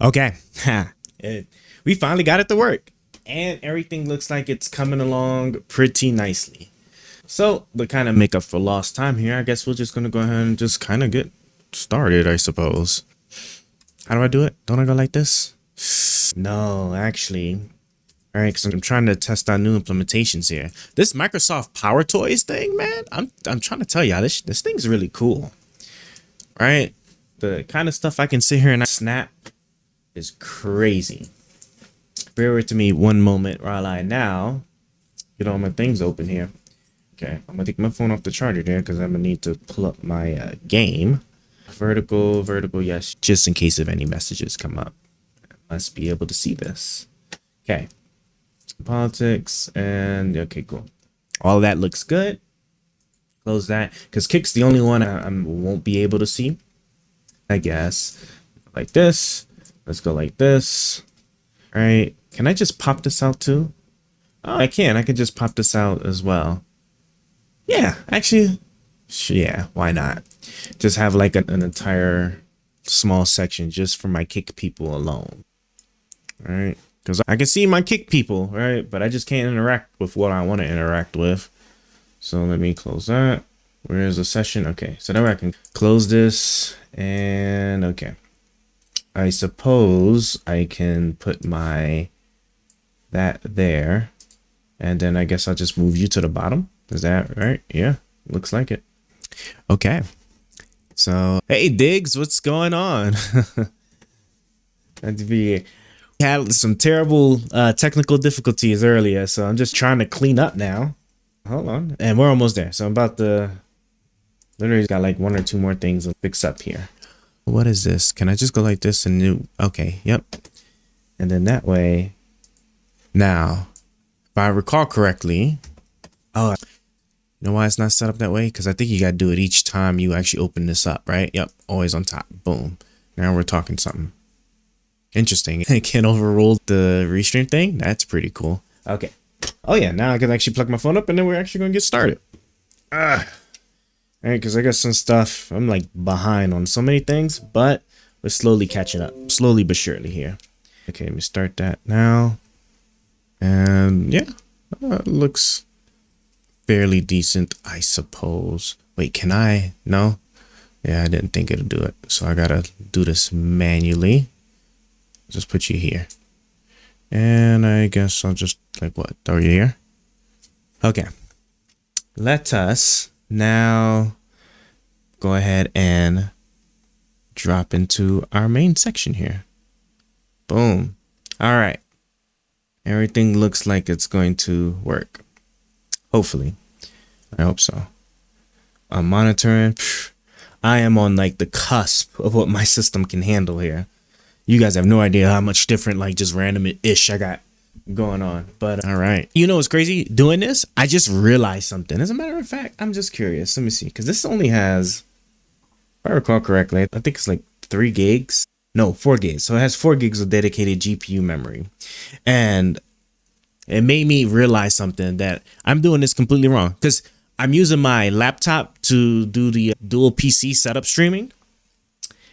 Okay. We finally got it to work. And everything looks like it's coming along pretty nicely. So, to kind of make up for lost time here, I guess we're just going to go ahead and just kind of get started, I suppose. How do I do it? Don't I go like this? No, actually. All right, because I'm trying to test out new implementations here. This Microsoft Power Toys thing, man, I'm trying to tell y'all, this thing's really cool. Right? The kind of stuff I can sit here and snap is crazy. Bear with me one moment while I now get all my things open here. Okay, I'm gonna take my phone off the charger there because I'm gonna need to pull up my game. Vertical, yes, just in case if any messages come up. I must be able to see this. Okay, politics and okay, cool. All that looks good. Close that because Kick's the only one I won't be able to see. I guess like this. Let's go like this. All right. Can I just pop this out too? Oh, I can. I can just pop this out as well. Yeah, actually, yeah, why not? Just have like an entire small section just for my Kick people alone. All right. Because I can see my Kick people, right? But I just can't interact with what I want to interact with. So let me close that. Where's the session? Okay, so now I can close this and okay. I suppose I can put that there. And then I guess I'll just move you to the bottom. Is that right? Yeah, looks like it. Okay. So, hey, Diggs, what's going on? We had some terrible technical difficulties earlier, so I'm just trying to clean up now. Hold on. And we're almost there. So I'm about to literally got like one or two more things to fix up here. What is this? Can I just go like this and do? Okay, yep. And then that way, now, if I recall correctly, oh, you know why it's not set up that way? Because I think you got to do it each time you actually open this up, right? Yep, always on top. Boom. Now we're talking something interesting. I can't overrule the restream thing. That's pretty cool. Okay. Oh yeah, now I can actually plug my phone up and then we're actually going to get started. All right, because I got some stuff. I'm like behind on so many things, but we're slowly catching up. Slowly but surely here. Okay, let me start that now. And yeah, it looks fairly decent, I suppose. Wait, can I? No? Yeah, I didn't think it'd do it. So I gotta do this manually. Just put you here. And I guess I'll just like what? Throw you here? Okay. Let us now go ahead and drop into our main section here. Boom. All right. Everything looks like it's going to work. Hopefully. I hope so. I'm monitoring. I am on like the cusp of what my system can handle here. You guys have no idea how much different, like just random-ish I got going on. But all right. You know what's crazy? Doing this, I just realized something. As a matter of fact, I'm just curious. Let me see. Because this only has, if I recall correctly, I think it's like 3 gigs. No, 4 gigs. So it has 4 gigs of dedicated GPU memory. And it made me realize something, that I'm doing this completely wrong. Because I'm using my laptop to do the dual PC setup streaming.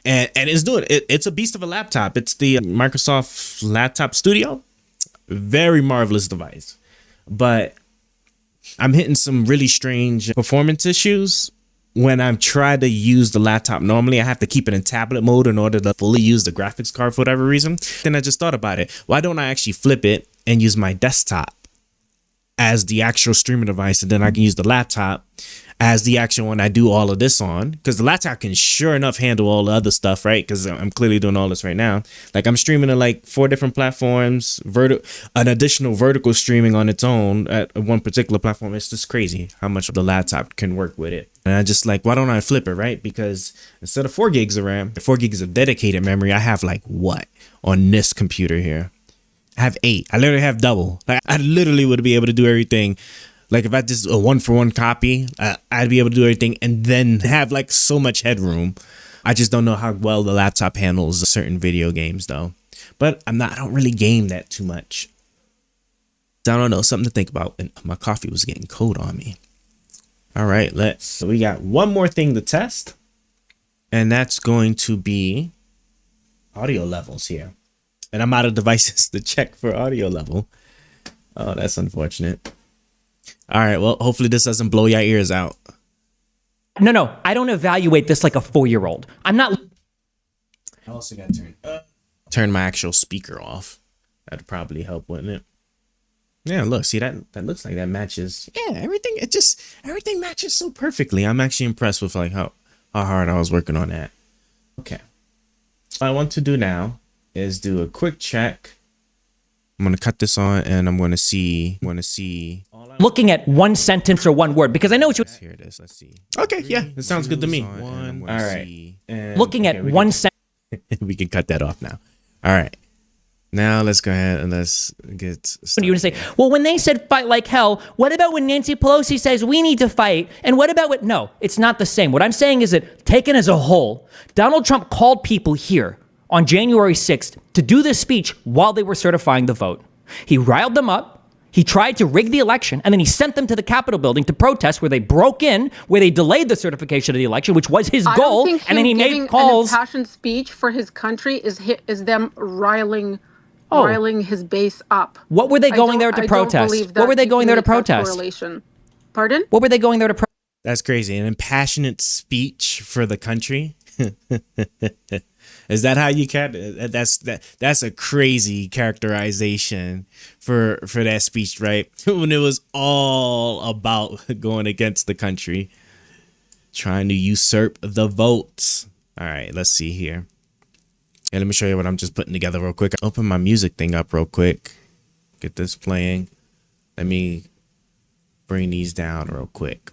And it's doing it. It's a beast of a laptop. It's the Microsoft Laptop Studio. Very marvelous device. But I'm hitting some really strange performance issues when I'm trying to use the laptop. Normally, I have to keep it in tablet mode in order to fully use the graphics card for whatever reason. Then I just thought about it. Why don't I actually flip it and use my desktop as the actual streaming device, and then I can use the laptop as the actual one I do all of this on, because the laptop can sure enough handle all the other stuff, right? Because I'm clearly doing all this right now. Like I'm streaming to like 4 different platforms, an additional vertical streaming on its own at one particular platform. It's just crazy how much the laptop can work with it. And I just like, why don't I flip it, right? Because instead of 4 gigs of RAM, 4 gigs of dedicated memory, I have like what on this computer here? I have 8. I literally have double. Like I literally would be able to do everything. Like if I just a 1-for-1 copy, I'd be able to do everything and then have like so much headroom. I just don't know how well the laptop handles certain video games though. But I don't really game that too much. I don't know, something to think about. And my coffee was getting cold on me. All right, so we got one more thing to test. And that's going to be audio levels here. And I'm out of devices to check for audio level. Oh, that's unfortunate. All right, well, hopefully this doesn't blow your ears out. No, I don't evaluate this like a 4-year-old. I'm not. I also got to turn my actual speaker off. That'd probably help, wouldn't it? Yeah, look, see that looks like that matches. Yeah, everything matches so perfectly. I'm actually impressed with like how hard I was working on that. Okay. What I want to do now is do a quick check. I'm gonna cut this on and I'm gonna see Looking at one sentence or one word because I know what you. Here it is. Let's see. Okay, yeah, it sounds good to me. All right. Looking at one sentence. We can cut that off now. All right. Now let's go ahead and let's get started. You would say, well, when they said fight like hell, what about when Nancy Pelosi says we need to fight? And what about what? No, it's not the same. What I'm saying is that taken as a whole, Donald Trump called people here on January 6th to do this speech while they were certifying the vote. He riled them up. He tried to rig the election, and then he sent them to the Capitol building to protest where they broke in, where they delayed the certification of the election, which was his goal. And then he made calls. An impassioned speech for his country is them riling his base up. What were they going there to protest? What were they going there to protest? Pardon? What were they going there to protest? That's crazy. An impassionate speech for the country. Is that how you that's a crazy characterization for that speech, right? When it was all about going against the country, trying to usurp the votes. All right, let's see here. And let me show you what I'm just putting together real quick. Open my music thing up real quick. Get this playing. Let me bring these down real quick.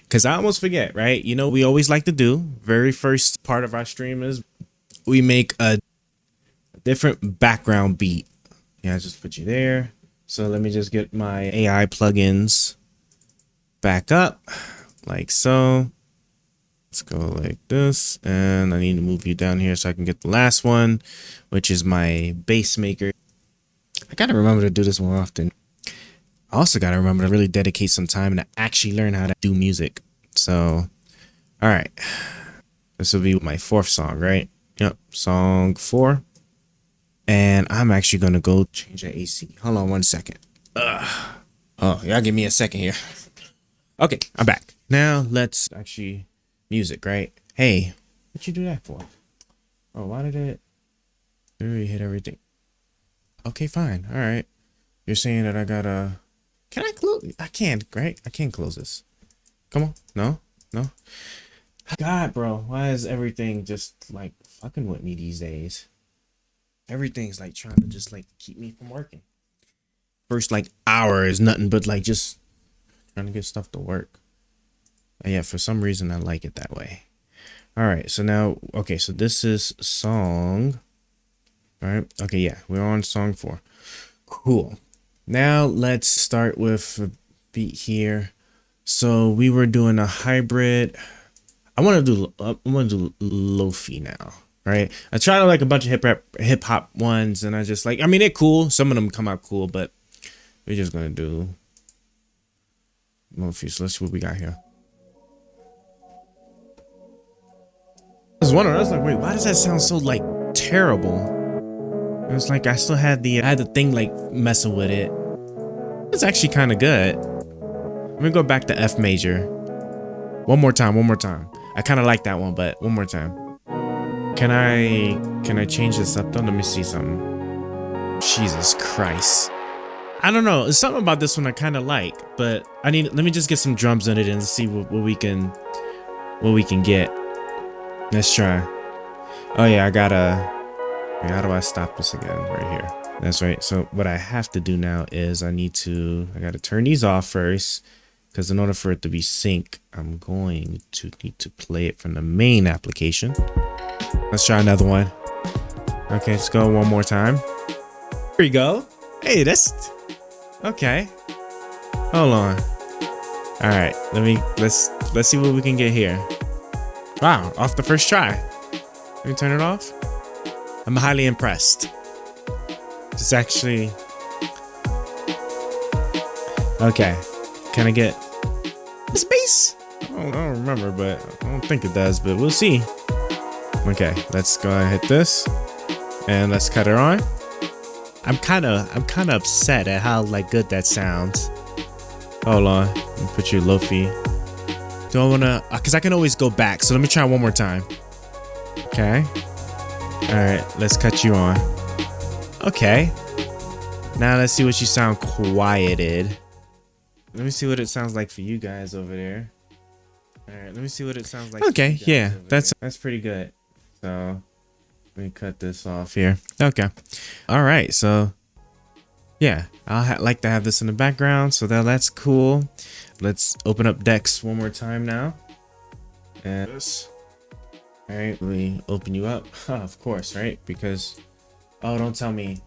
Because I almost forget, right? You know, we always like to do, very first part of our stream is we make a different background beat. Yeah, I just put you there. So let me just get my AI plugins back up like so. Let's go like this. And I need to move you down here so I can get the last one, which is my bass maker. I got to remember to do this more often. I also got to remember to really dedicate some time to actually learn how to do music. So, all right. This will be my 4th song, right? Yep. Song 4. And I'm actually going to go change the AC. Hold on 1 second. Oh, y'all give me a second here. Okay, I'm back. Now let's actually music, right? Hey, what'd you do that for? Oh, why did it? Literally hit everything. Okay, fine. All right. You're saying that I gotta... Can I close? I can't, right? I can't close this. Come on. No. God, bro. Why is everything just like fucking with me these days? Everything's like trying to just like keep me from working. First like hour is nothing but like just trying to get stuff to work. And yeah, for some reason I like it that way. All right. So now, okay. So this is song. All right. Okay. Yeah. We're on song 4. Cool. Now let's start with a beat here. So we were doing a hybrid. I want to do lo-fi now, right? I tried like a bunch of hip hop ones, and I just like, I mean, they're cool. Some of them come out cool, but we're just gonna do lo-fi. So let's see what we got here. I was wondering, I was like, wait, why does that sound so like terrible? It was like I still had I had the thing like messing with it. It's actually kind of good. Let me go back to F major. One more time. I kind of like that one, but one more time. Can I change this up though? Let me see something. Jesus Christ. I don't know. There's something about this one I kind of like, but let me just get some drums in it and see what we can get. Let's try. Oh yeah, how do I stop this again? Right here. That's right. So what I have to do now is I got to turn these off first, because in order for it to be sync, I'm going to need to play it from the main application. Let's try another one. Okay, let's go one more time. Here we go. Hey, that's okay. Hold on. All right, let's see what we can get here. Wow, off the first try. Let me turn it off. I'm highly impressed. It's actually okay. Can I get this bass? I don't remember, but I don't think it does, but we'll see. Okay, let's go ahead and hit this. And let's cut her on. I'm kind of upset at how like good that sounds. Hold on, let me put you Lofi. Do I wanna? Cause I can always go back. So let me try one more time. Okay. All right, let's cut you on. Okay. Now let's see what you sound quieted. Let me see what it sounds like for you guys over there. All right, let me see what it sounds like. Okay, yeah, that's pretty good. So let me cut this off here. Okay. All right, so yeah, I'll like to have this in the background, so that's cool. Let's open up Dex one more time now. And this. All right, let me open you up. Of course, right? Because, oh, don't tell me.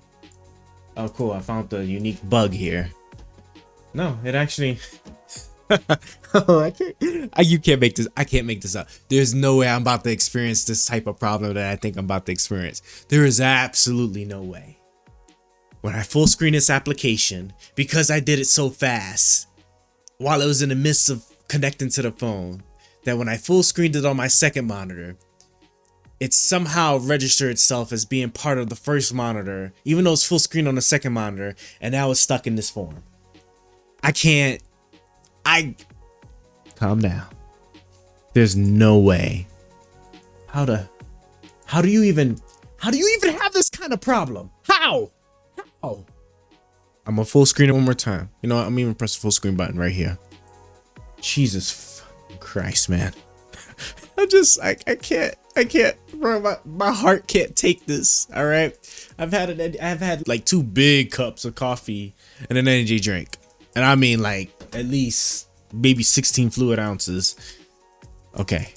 Oh, cool, I found the unique bug here. No, it actually. Oh, I can't. You can't make this. I can't make this up. There's no way I'm about to experience this type of problem that I think I'm about to experience. There is absolutely no way. When I full screen this application, because I did it so fast, while it was in the midst of connecting to the phone, that when I full screened it on my second monitor, it somehow registered itself as being part of the first monitor, even though it's full screen on the second monitor, and now it's stuck in this form. I can't. Calm down. There's no way. How do you even have this kind of problem? How? I'm gonna full screen it one more time. You know what? I'm even press the full screen button right here. Jesus Christ, man. I can't, bro. My heart can't take this. All right. I've had like 2 big cups of coffee and an energy drink. And I mean like at least maybe 16 fluid ounces. Okay.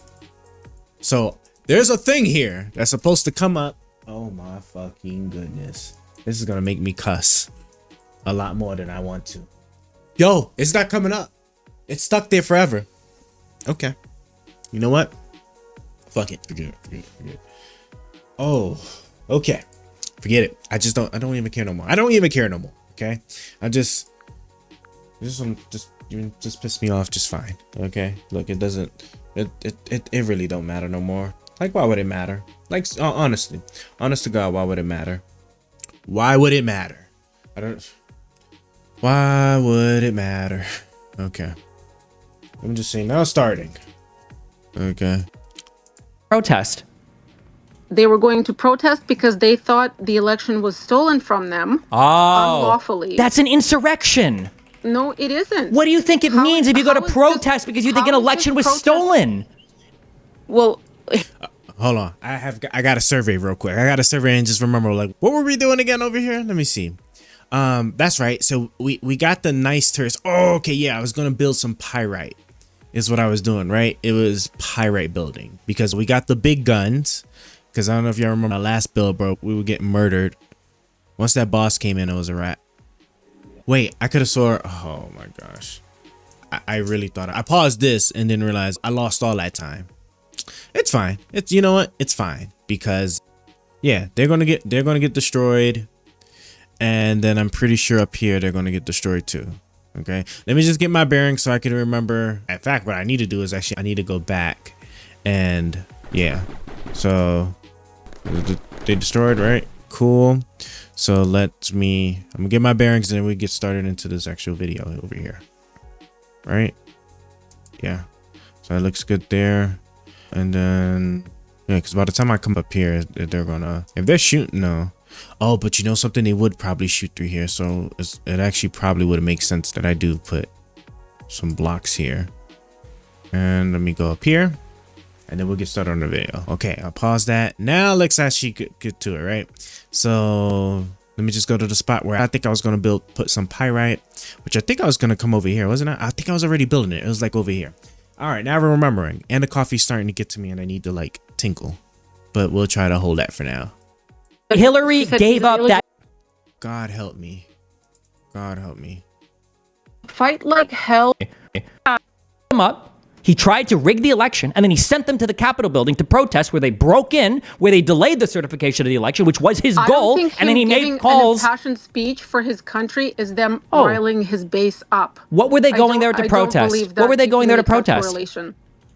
So there's a thing here that's supposed to come up. Oh my fucking goodness. This is gonna make me cuss a lot more than I want to. Yo, it's not coming up. It's stuck there forever. Okay. You know what? Fuck it. Forget it. Oh, okay. Forget it. I don't even care no more. I don't even care no more. Okay. Just piss me off just fine. Okay. Look, it really don't matter no more. Like, why would it matter? Like, honestly, honest to God, why would it matter? Why would it matter? Why would it matter? Okay. I'm just saying now starting. Okay. Protest. They were going to protest because they thought the election was stolen from them unlawfully. That's an insurrection. No, it isn't. What do you think it means if you go to protest because you think an election was stolen? Well, hold on. I got a survey real quick. I got a survey and just remember, like, what were we doing again over here? Let me see. That's right. So we got the nice turrets. Oh, okay. Yeah, I was gonna build some pyrite. Is what I was doing, right? It was pyrite building because we got the big guns. Because I don't know if y'all remember my last build, bro. We were getting murdered. Once that boss came in, it was a wrap. Wait, I could have saw. Oh my gosh. I really thought I paused this and then realized I lost all that time. It's fine. It's, you know what? It's fine because yeah, they're gonna get destroyed, and then I'm pretty sure up here they're gonna get destroyed too. Okay, let me just get my bearings so I can remember. In fact, what I need to do is actually I need to go back and yeah. So they destroyed, right? Cool. So I'm gonna get my bearings and then we get started into this actual video over here. Right? Yeah. So it looks good there. And then yeah, because by the time I come up here, they're gonna, if they're shooting, no. Oh, but you know something, they would probably shoot through here. So it actually probably would make sense that I do put some blocks here. And let me go up here. And then we'll get started on the video. Okay, I'll pause that. Now let's actually get to it, right? So let me just go to the spot where I think I was going to put some pyrite, which I think I was going to come over here, wasn't I? I think I was already building it. It was like over here. All right, now we're remembering. And the coffee's starting to get to me and I need to like tinkle. But we'll try to hold that for now. Hillary gave up that. God help me. God help me. fight like hell. Him up. He tried to rig the election, and then he sent them to the Capitol building to protest, where they broke in, where they delayed the certification of the election, which was his goal. And then he made calls. An impassioned speech for his country is them riling his base up. What were they going there to protest? What were they going there to protest?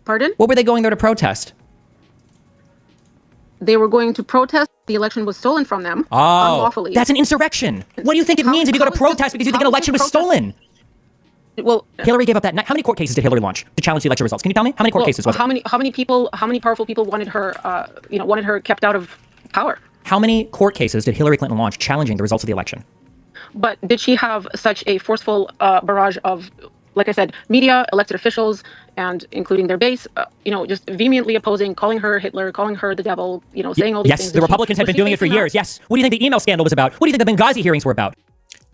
Pardon? What were they going there to protest? they were going to protest the election was stolen from them unlawfully. That's an insurrection. What do you think it means if you go to protest because you think an election was stolen? Well, Hillary gave up that night. How many court cases did Hillary launch to challenge the election results? Can you tell me? How many court cases was it? How many powerful people wanted her, wanted her kept out of power? How many court cases did Hillary Clinton launch challenging the results of the election? But did she have such a forceful barrage of, like I said, media, elected officials, and including their base, just vehemently opposing, calling her Hitler, calling her the devil, saying all these things? Yes, the Republicans had been doing it for years. Yes. What do you think the email scandal was about? What do you think the Benghazi hearings were about?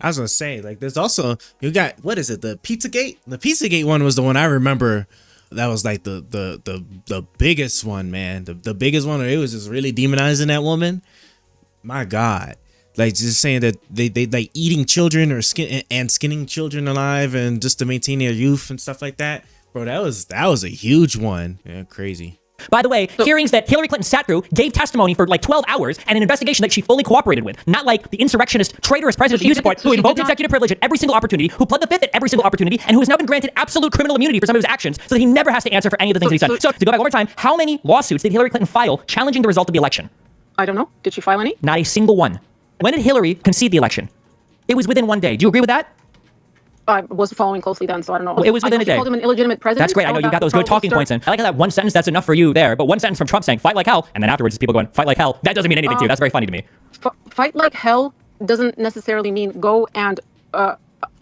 I was gonna say, like, there's also, you got, what is it, the Pizzagate? The Pizzagate one was the one I remember. That was like the biggest one, man. The biggest one where it was just really demonizing that woman. My God. Like, just saying that they like eating children or skinning children alive and just to maintain their youth and stuff like that. Bro, that was a huge one. Yeah, crazy. By the way, hearings that Hillary Clinton sat through, gave testimony for like 12 hours, and an investigation that she fully cooperated with. Not like the insurrectionist, traitorous president that you support, who invoked executive privilege at every single opportunity, who pled the fifth at every single opportunity, and who has now been granted absolute criminal immunity for some of his actions, so that he never has to answer for any of the things he's done. So to go back one more time, how many lawsuits did Hillary Clinton file challenging the result of the election? I don't know. Did she file any? Not a single one. When did Hillary concede the election? It was within one day. Do you agree with that? I wasn't following closely then, so I don't know. Well, it was within a day. Called him an illegitimate president. That's great. I know you got those good talking points in. I like how that one sentence, that's enough for you there. But one sentence from Trump saying, fight like hell, and then afterwards people going, fight like hell. That doesn't mean anything to you. That's very funny to me. Fight like hell doesn't necessarily mean go and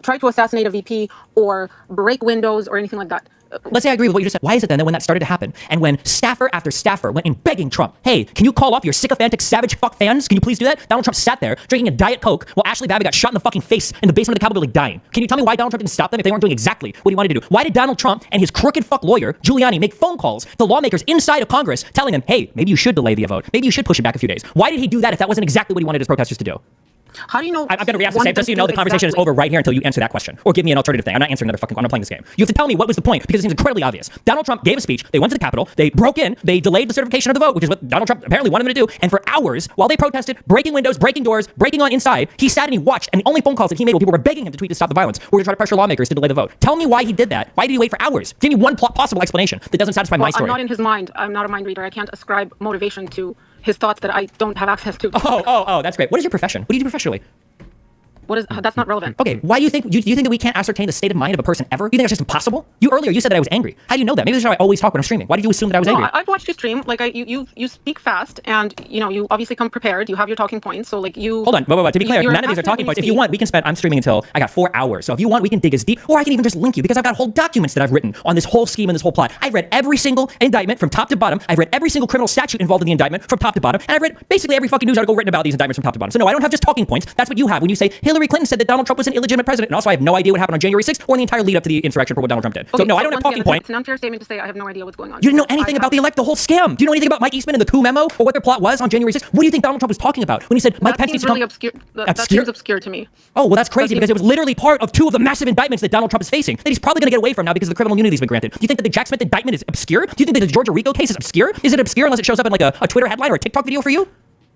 try to assassinate a VP or break windows or anything like that. Let's say I agree with what you just said. Why is it then that when that started to happen, and when staffer after staffer went in begging Trump, hey, can you call off your sycophantic savage fuck fans? Can you please do that? Donald Trump sat there drinking a Diet Coke while Ashley Babbitt got shot in the fucking face in the basement of the Capitol building dying. Can you tell me why Donald Trump didn't stop them if they weren't doing exactly what he wanted to do? Why did Donald Trump and his crooked fuck lawyer, Giuliani, make phone calls to lawmakers inside of Congress telling them, hey, maybe you should delay the vote. Maybe you should push it back a few days. Why did he do that if that wasn't exactly what he wanted his protesters to do? How do you know? I'm going to re-ask the same, just so you know the conversation is over right here until you answer that question. Or give me an alternative thing. I'm not answering another fucking, I'm not playing this game. You have to tell me what was the point, because it seems incredibly obvious. Donald Trump gave a speech, they went to the Capitol, they broke in, they delayed the certification of the vote, which is what Donald Trump apparently wanted them to do, and for hours, while they protested, breaking windows, breaking doors, breaking on inside, he sat and he watched, and the only phone calls that he made while people were begging him to tweet to stop the violence were to try to pressure lawmakers to delay the vote. Tell me why he did that. Why did he wait for hours? Give me one possible explanation that doesn't satisfy my story. I'm not in his mind. I'm not a mind reader. I can't ascribe motivation to his thoughts that I don't have access to. Oh, that's great. What is your profession? What do you do professionally? That's not relevant. Okay, why do you think that we can't ascertain the state of mind of a person ever? You think that's just impossible? Earlier you said that I was angry. How do you know that? Maybe this is how I always talk when I'm streaming. Why did you assume that I was angry? I've watched you stream. Like you speak fast, and you obviously come prepared. You have your talking points. So like you. Hold on, but to be clear, none of these are talking points. If you want, we can spend. I'm streaming until I got 4 hours. So if you want, we can dig as deep, or I can even just link you because I've got whole documents that I've written on this whole scheme and this whole plot. I've read every single indictment from top to bottom. I've read every single criminal statute involved in the indictment from top to bottom, and I've read basically every fucking news article written about these indictments from top to bottom. So no, I don't have just talking points. That's what you have when you say Hillary Clinton said that Donald Trump was an illegitimate president, and also I have no idea what happened on January 6th or the entire lead up to the insurrection for what Donald Trump did. Okay, so no, I don't have talking points. It's an unfair statement to say I have no idea what's going on. You didn't know anything about the whole scam. Do you know anything about Mike Eastman and the coup memo or what their plot was on January 6th? What do you think Donald Trump was talking about when he said Mike Pence needs to come? Obscure. That seems obscure to me. Oh, well, that's crazy because it was literally part of 2 of the massive indictments that Donald Trump is facing that he's probably going to get away from now because the criminal immunity has been granted. Do you think that the Jack Smith indictment is obscure? Do you think that the Georgia Rico case is obscure? Is it obscure unless it shows up in like a Twitter headline or a TikTok video for you?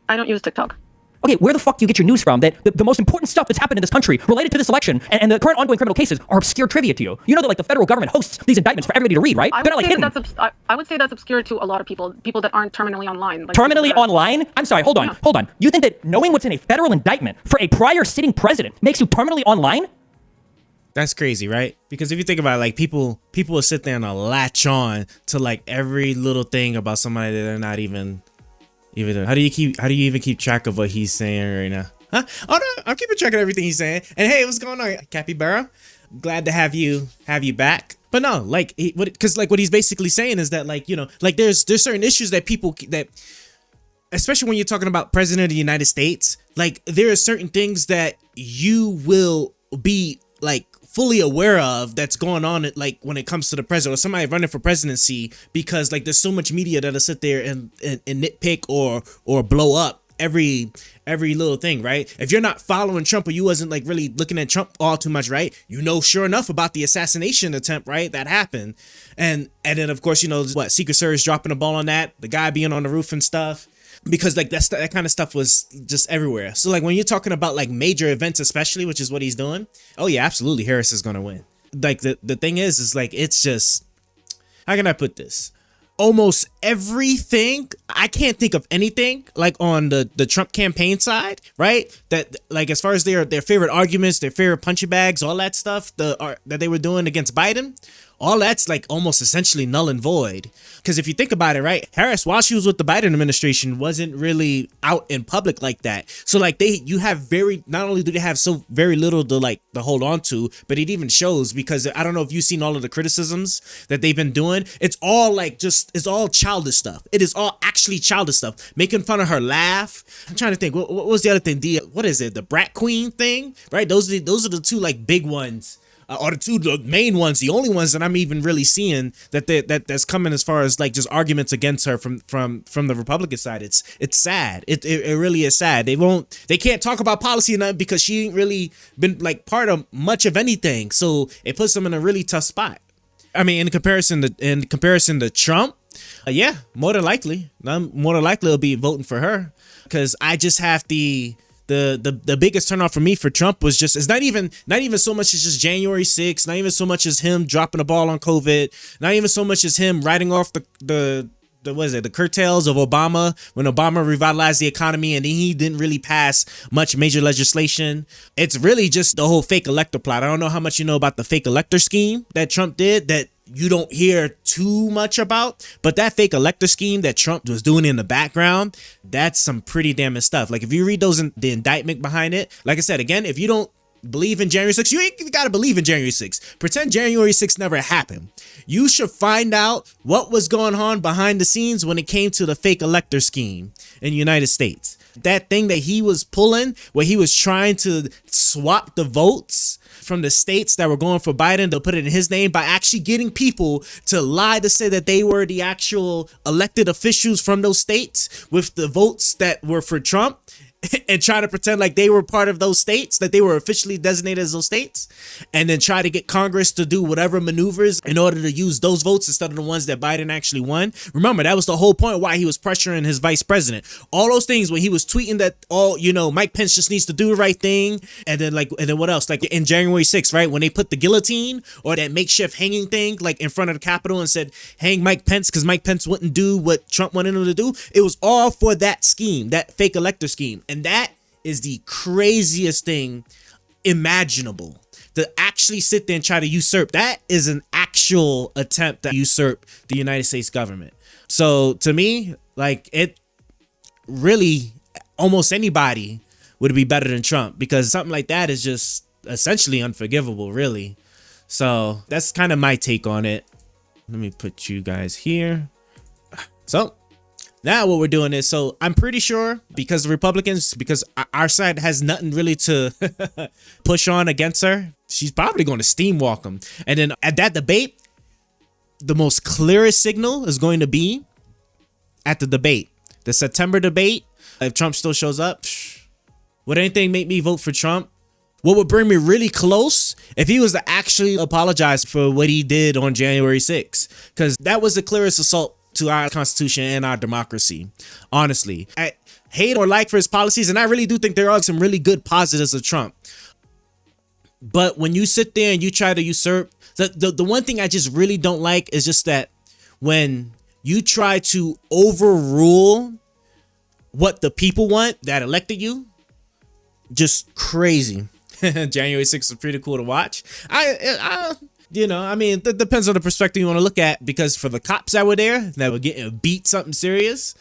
I don't use TikTok. Okay, where the fuck do you get your news from that the most important stuff that's happened in this country related to this election and the current ongoing criminal cases are obscure trivia to you? You know that like the federal government hosts these indictments for everybody to read, right? They're not like hidden. I would say that's obscure to a lot of people that aren't terminally online. Like terminally online? I'm sorry, hold on. You think that knowing what's in a federal indictment for a prior sitting president makes you terminally online? That's crazy, right? Because if you think about it, like people will sit there and latch on to like every little thing about somebody that they're not even how do you even keep track of what he's saying right now? Huh? Oh no, I'm keeping track of everything he's saying. And hey, what's going on, Capybara? Glad to have you back. But no, like because like what he's basically saying is that like like there's certain issues that people that, especially when you're talking about president of the United States, like there are certain things that you will be like fully aware of that's going on like when it comes to the president or somebody running for presidency, because like there's so much media that'll sit there and nitpick or blow up every little thing, right? If you're not following Trump or you wasn't like really looking at Trump all too much, right? Sure enough about the assassination attempt, right? That happened. And then of course, Secret Service dropping the ball on that, the guy being on the roof and stuff. Because like that kind of stuff was just everywhere. So like when you're talking about like major events, especially, which is what he's doing, oh yeah, absolutely, Harris is gonna win. Like the thing is like it's just, how can I put this? almost everything. I can't think of anything like on the Trump campaign side, right? That like as far as their favorite arguments, their favorite punching bags, all that stuff, that they were doing against Biden, all that's like almost essentially null and void. Because if you think about it, right, Harris, while she was with the Biden administration, wasn't really out in public like that. So like you have not only do they have so very little to hold on to, but it even shows, because I don't know if you've seen all of the criticisms that they've been doing. It's all it's all childish stuff. It is all actually childish stuff. Making fun of her laugh. I'm trying to think, what was the other thing? What is it? The brat queen thing, right? Those are the two like big ones. Or the main ones, the only ones that I'm even really seeing that's coming as far as like just arguments against her from the Republican side. It's sad. It really is sad. They can't talk about policy enough because she ain't really been like part of much of anything. So it puts them in a really tough spot. I mean, in comparison to Trump, yeah, more than likely I'll be voting for her, because I just have the biggest turnoff for me for Trump was just, it's not even so much as just January 6th, not even so much as him dropping the ball on COVID, not even so much as him writing off the curtails of Obama when Obama revitalized the economy and he didn't really pass much major legislation. It's really just the whole fake elector plot. I don't know how much you know about the fake elector scheme that Trump did that you don't hear too much about, but that fake elector scheme that Trump was doing in the background, that's some pretty damning stuff. Like if you read the indictment behind it, like I said, again, if you don't believe in January 6th, you ain't gotta believe in January 6th. Pretend January 6th never happened. You should find out what was going on behind the scenes when it came to the fake elector scheme in the United States. That thing that he was pulling, where he was trying to swap the votes from the states that were going for Biden to put it in his name by actually getting people to lie to say that they were the actual elected officials from those states with the votes that were for Trump, and try to pretend like they were part of those states, that they were officially designated as those states, and then try to get Congress to do whatever maneuvers in order to use those votes instead of the ones that Biden actually won. Remember, that was the whole point why he was pressuring his vice president. All those things when he was tweeting that Mike Pence just needs to do the right thing, and then what else? Like in January 6th, right? When they put the guillotine or that makeshift hanging thing like in front of the Capitol and said, hang Mike Pence, because Mike Pence wouldn't do what Trump wanted him to do. It was all for that scheme, that fake elector scheme. And that is the craziest thing imaginable, to actually sit there and try to usurp. That is an actual attempt to usurp the United States government. So to me, like, it really, almost anybody would be better than Trump, because something like that is just essentially unforgivable, really. So that's kind of my take on it. Let me put you guys here. So now what we're doing is, so I'm pretty sure because the Republicans, because our side has nothing really to push on against her, she's probably going to steamwalk them. And then at that debate, the most clearest signal is going to be at the debate, the September debate. If Trump still shows up, would anything make me vote for Trump? What would bring me really close if he was to actually apologize for what he did on January 6th, because that was the clearest assault to our Constitution and our democracy. Honestly, I hate or like for his policies, and I really do think there are some really good positives of Trump. But when you sit there and you try to usurp, the one thing I just really don't like is just that when you try to overrule what the people want that elected you, just crazy. January 6th is pretty cool to watch. I mean, it depends on the perspective you want to look at, because for the cops that were there that were getting beat something serious,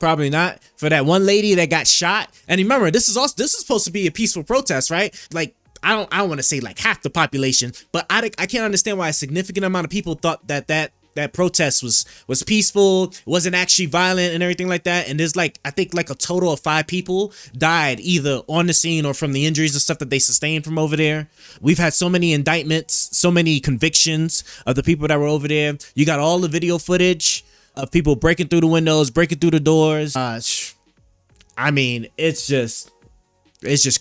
probably not. For that one lady that got shot, and remember, this is supposed to be a peaceful protest, right? Like, I don't want to say like half the population, but I can't understand why a significant amount of people thought that protest was peaceful, wasn't actually violent and everything like that. And there's I think a total of 5 people died either on the scene or from the injuries and stuff that they sustained from over there. We've had so many indictments, so many convictions of the people that were over there. You got all the video footage of people breaking through the windows, breaking through the doors. I mean, it's just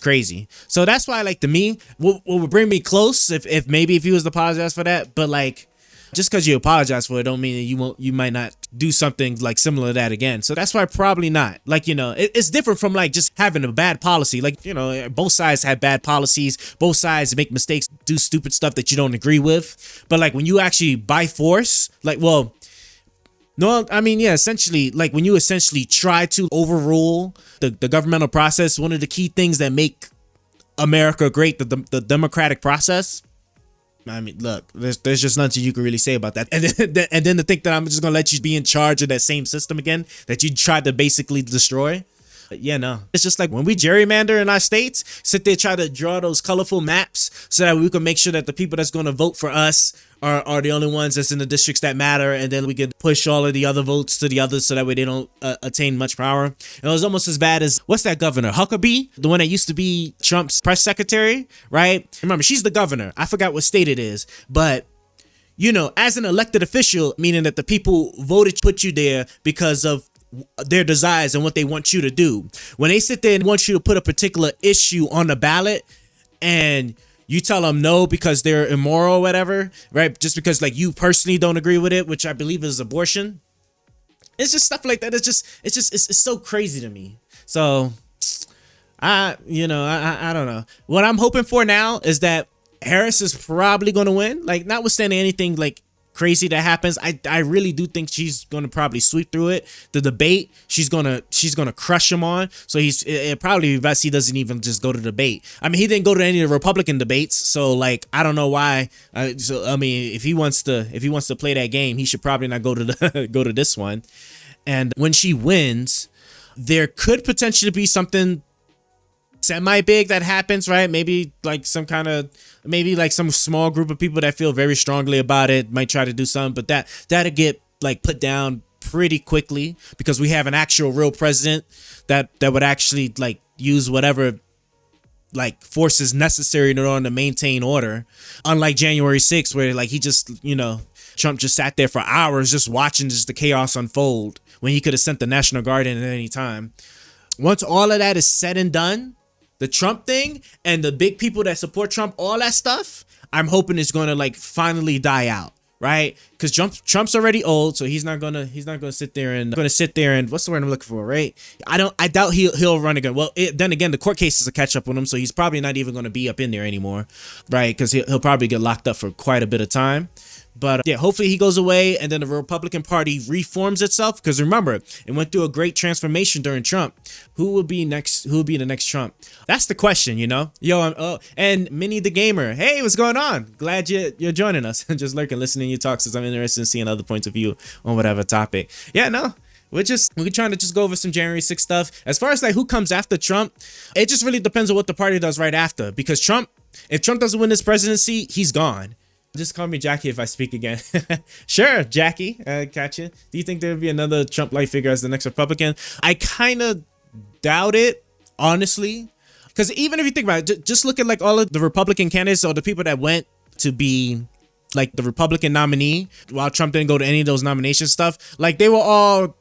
crazy. So that's why, to me, what would bring me close if he was to apologize for that, but just because you apologize for it don't mean that you might not do something similar to that again. So that's why probably not. It's different from just having a bad policy. Both sides have bad policies. Both sides make mistakes, do stupid stuff that you don't agree with. But when you actually by force, not No, I mean, yeah, essentially, like when you essentially try to overrule the governmental process, one of the key things that make America great, the democratic process. I mean, look, there's just nothing you can really say about that. And then to think that I'm just gonna let you be in charge of that same system again that you tried to basically destroy. But yeah, no. It's just like when we gerrymander in our states, sit there, try to draw those colorful maps so that we can make sure that the people that's gonna vote for us are the only ones that's in the districts that matter, and then we can push all of the other votes to the others so that way they don't attain much power. And it was almost as bad as, what's that governor? Huckabee, the one that used to be Trump's press secretary, right? Remember, she's the governor. I forgot what state it is, but you know, as an elected official, meaning that the people voted, put you there because of their desires and what they want you to do. When they sit there and want you to put a particular issue on the ballot and you tell them no because they're immoral or whatever, right? Just because like you personally don't agree with it, which I believe is abortion. It's just stuff like that. It's so crazy to me. So I don't know. What I'm hoping for now is that Harris is probably going to win. Like, notwithstanding anything like crazy that happens, I really do think she's going to probably sweep through it. The debate, she's gonna crush him on. So it probably best he doesn't even just go to debate. I mean, he didn't go to any of the Republican debates, so like I don't know why. So I mean, if he wants to play that game, he should probably not go to go to this one. And when she wins, there could potentially be something semi-big that happens, right? Maybe like some small group of people that feel very strongly about it might try to do something, but that'll get like put down pretty quickly because we have an actual real president that would actually like use whatever like forces necessary in order to maintain order. Unlike January 6th, where like he just, Trump just sat there for hours just watching just the chaos unfold when he could have sent the National Guard in at any time. Once all of that is said and done, the Trump thing and the big people that support Trump, all that stuff, I'm hoping is going to like finally die out, right? Because Trump's already old, so he's not gonna sit there and what's the word I'm looking for, right? I doubt he'll run again. Well, then again, the court cases will catch up with him, so he's probably not even going to be up in there anymore, right? Because he'll probably get locked up for quite a bit of time. But yeah, hopefully he goes away and then the Republican Party reforms itself. Because remember, it went through a great transformation during Trump. Who will be next? Who will be the next Trump? That's the question, and Minnie the Gamer. Hey, what's going on? Glad you're joining us and just lurking, listening to your talks, because I'm interested in seeing other points of view on whatever topic. Yeah, no. We're trying to just go over some January 6th stuff. As far as like who comes after Trump, it just really depends on what the party does right after. Because if Trump doesn't win this presidency, he's gone. Just call me Jackie if I speak again. Sure, Jackie. Catch you. Do you think there would be another Trump-like figure as the next Republican? I kind of doubt it, honestly. Because even if you think about it, just look at like all of the Republican candidates or the people that went to be like the Republican nominee while Trump didn't go to any of those nomination stuff. Like they were all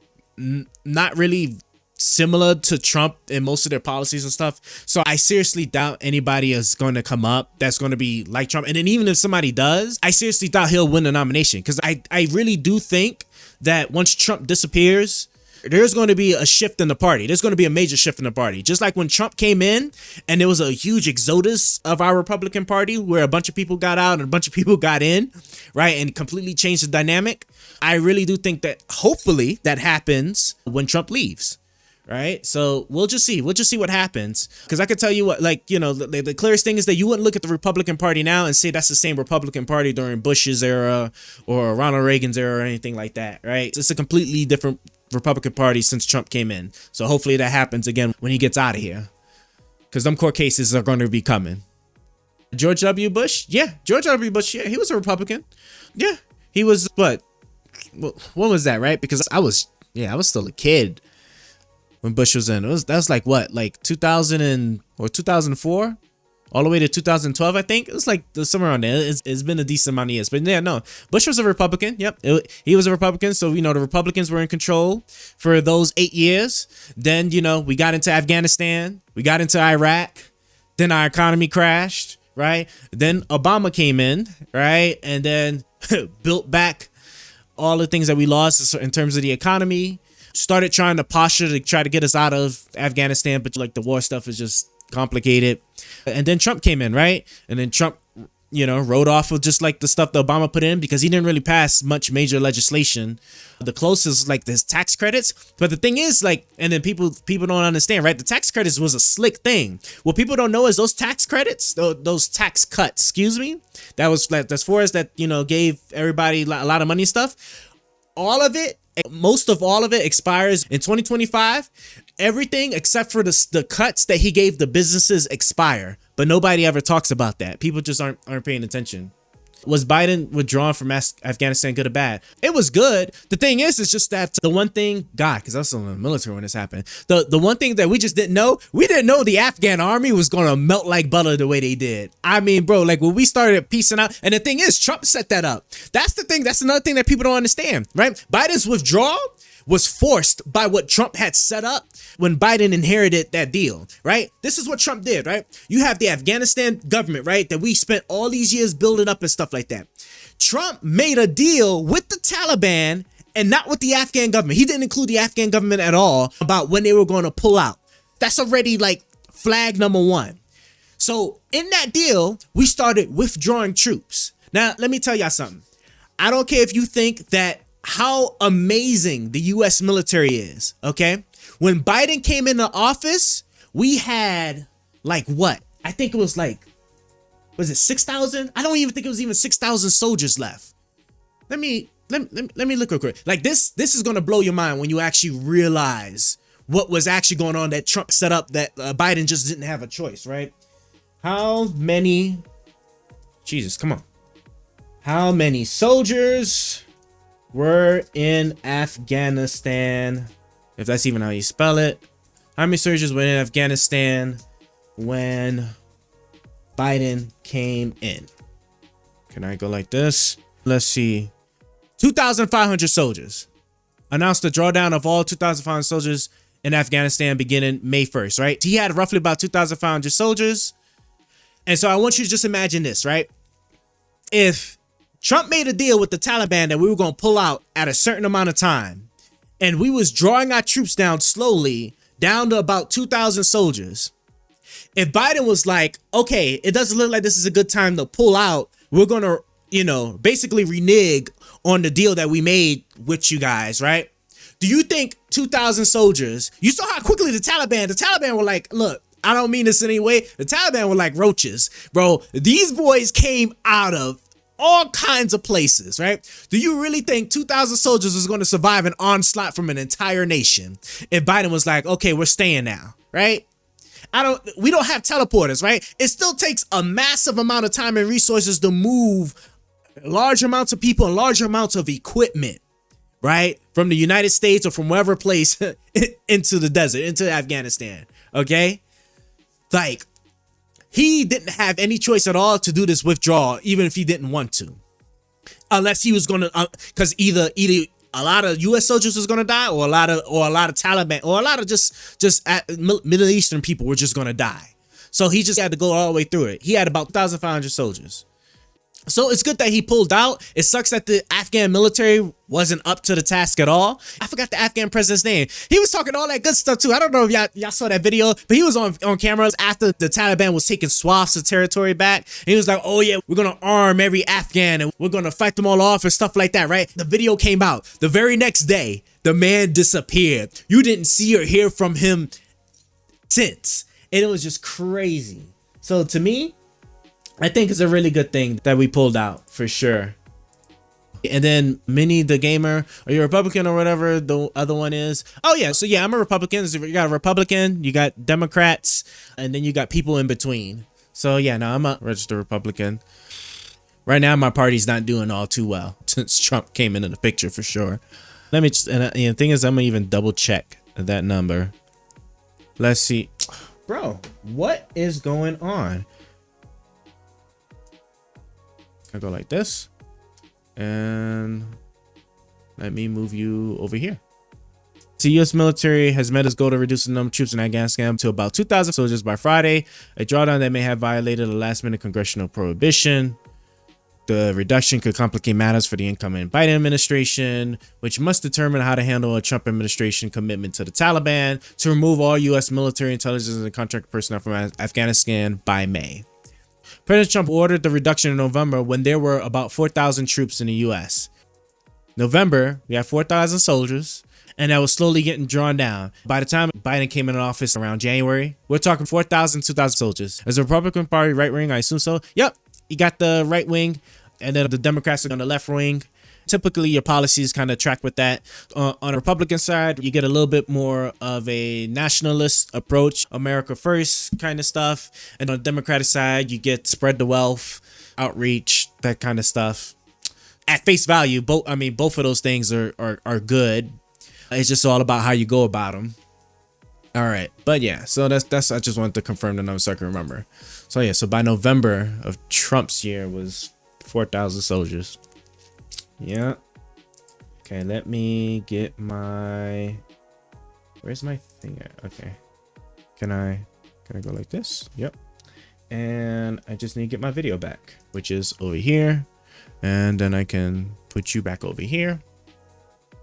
not really similar to Trump in most of their policies and stuff. So I seriously doubt anybody is going to come up that's going to be like Trump. And then even if somebody does, I seriously doubt he'll win the nomination. Because I really do think that once Trump disappears, there's going to be a shift in the party. There's going to be a major shift in the party. Just like when Trump came in and there was a huge exodus of our Republican Party where a bunch of people got out and a bunch of people got in, right? And completely changed the dynamic. I really do think that hopefully that happens when Trump leaves. Right. So we'll just see what happens, because I could tell you what, like, the clearest thing is that you wouldn't look at the Republican Party now and say that's the same Republican Party during Bush's era or Ronald Reagan's era or anything like that. Right. It's a completely different Republican Party since Trump came in. So hopefully that happens again when he gets out of here, because them court cases are going to be coming. George W. Bush. Yeah. George W. Bush. Yeah. He was a Republican. Yeah. He was what was that? Right. Because I was still a kid when Bush was in. That was like what, like 2000 or 2004, all the way to 2012, I think. It was like somewhere around there. It's been a decent amount of years, but yeah, no. Bush was a Republican. Yep, he was a Republican. So the Republicans were in control for those 8 years. Then we got into Afghanistan, we got into Iraq, then our economy crashed, right? Then Obama came in, right, and then built back all the things that we lost in terms of the economy. Started trying to posture to try to get us out of Afghanistan, but like the war stuff is just complicated. And then Trump came in, right? And then Trump you know, wrote off of just like the stuff that Obama put in because he didn't really pass much major legislation. The closest like this tax credits. But the thing is like, and then people don't understand, right? The tax credits was a slick thing. What people don't know is those tax credits, those tax cuts, excuse me, that was like, as far as that, you know, gave everybody a lot of money and stuff. All of it, most of all of it expires in 2025. Everything except for the cuts that he gave the businesses expire, but nobody ever talks about that. People just aren't paying attention. Was Biden withdrawn from Afghanistan good or bad? It was good. The thing is, it's just that the one thing, God, because I was in the military when this happened. The one thing that we just didn't know, we didn't know the Afghan army was going to melt like butter the way they did. I mean, bro, like when we started piecing out, and the thing is, Trump set that up. That's the thing. That's another thing that people don't understand, right? Biden's withdrawal was forced by what Trump had set up when Biden inherited that deal, right? This is what Trump did, right? You have the Afghanistan government, right? That we spent all these years building up and stuff like that. Trump made a deal with the Taliban and not with the Afghan government. He didn't include the Afghan government at all about when they were going to pull out. That's already like flag number one. So in that deal, we started withdrawing troops. Now, let me tell y'all something. I don't care if you think that how amazing the US military is, okay? When Biden came into office, we had like what? I think it was like, was it 6,000? I don't even think it was even 6,000 soldiers left. Let me look real quick. Like this is gonna blow your mind when you actually realize what was actually going on that Trump set up that Biden just didn't have a choice, right? How many, Jesus, come on. How many soldiers were in Afghanistan, if that's even how you spell it? How many soldiers were in Afghanistan when Biden came in? Can I go like this? Let's see. 2,500 soldiers. Announced the drawdown of all 2,500 soldiers in Afghanistan beginning May 1st, right? He had roughly about 2,500 soldiers. And so I want you to just imagine this, right? If Trump made a deal with the Taliban that we were going to pull out at a certain amount of time, and we was drawing our troops down slowly down to about 2,000 soldiers. If Biden was like, okay, it doesn't look like this is a good time to pull out, we're going to, you know, basically renege on the deal that we made with you guys, right? Do you think 2,000 soldiers, you saw how quickly the Taliban were like, look, I don't mean this in any way. The Taliban were like roaches, bro. These boys came out of all kinds of places, right? Do you really think 2,000 soldiers was going to survive an onslaught from an entire nation if Biden was like, okay, we're staying now, right? We don't have teleporters, right? It still takes a massive amount of time and resources to move large amounts of people and large amounts of equipment, right? From the United States or from wherever place into the desert, into Afghanistan, okay? Like, he didn't have any choice at all to do this withdrawal, even if he didn't want to. Unless he was going to, because either a lot of U.S. soldiers was going to die, or a lot of Taliban, or a lot of just Middle Eastern people were just going to die. So he just had to go all the way through it. He had about 1,500 soldiers. So it's good that he pulled out. It sucks that the Afghan military wasn't up to the task at all. I forgot the Afghan president's name. He was talking all that good stuff too. I don't know if y'all saw that video, but he was on cameras after the Taliban was taking swaths of territory back. And he was like, oh yeah, we're going to arm every Afghan and we're going to fight them all off and stuff like that, right? The video came out. The very next day, the man disappeared. You didn't see or hear from him since. And it was just crazy. So to me, I think it's a really good thing that we pulled out for sure. And then Minnie the Gamer, are you a Republican or whatever the other one is? Oh yeah, so yeah, I'm a Republican. You got a Republican, you got Democrats, and then you got people in between. So yeah, no, I'm a registered Republican. Right now, my party's not doing all too well since Trump came into the picture for sure. Let me, and the thing is, I'm gonna even double check that number. Let's see. Bro, what is going on? I go like this, and let me move you over here. The U.S. military has met its goal to reduce the number of troops in Afghanistan to about 2,000 soldiers by Friday, a drawdown that may have violated a last-minute congressional prohibition. The reduction could complicate matters for the incoming Biden administration, which must determine how to handle a Trump administration commitment to the Taliban to remove all U.S. military intelligence and contract personnel from Afghanistan by May. President Trump ordered the reduction in November when there were about 4,000 troops in the U.S. November, we had 4,000 soldiers, and that was slowly getting drawn down. By the time Biden came into office around January, we're talking 4,000, 2,000 soldiers. As a Republican Party right wing, I assume so. Yep, you got the right wing, and then the Democrats are on the left wing. Typically, your policies kind of track with that. On the Republican side, you get a little bit more of a nationalist approach, America first kind of stuff. And on the Democratic side, you get spread the wealth, outreach, that kind of stuff. At face value, both of those things are good. It's just all about how you go about them. All right, but yeah, so that's I just wanted to confirm the numbers so I can remember. So yeah, so by November of Trump's year was 4,000 soldiers. Yeah. Okay, let me get my. Where's my thing at? Okay. Can I go like this? Yep. And I just need to get my video back, which is over here. And then I can put you back over here.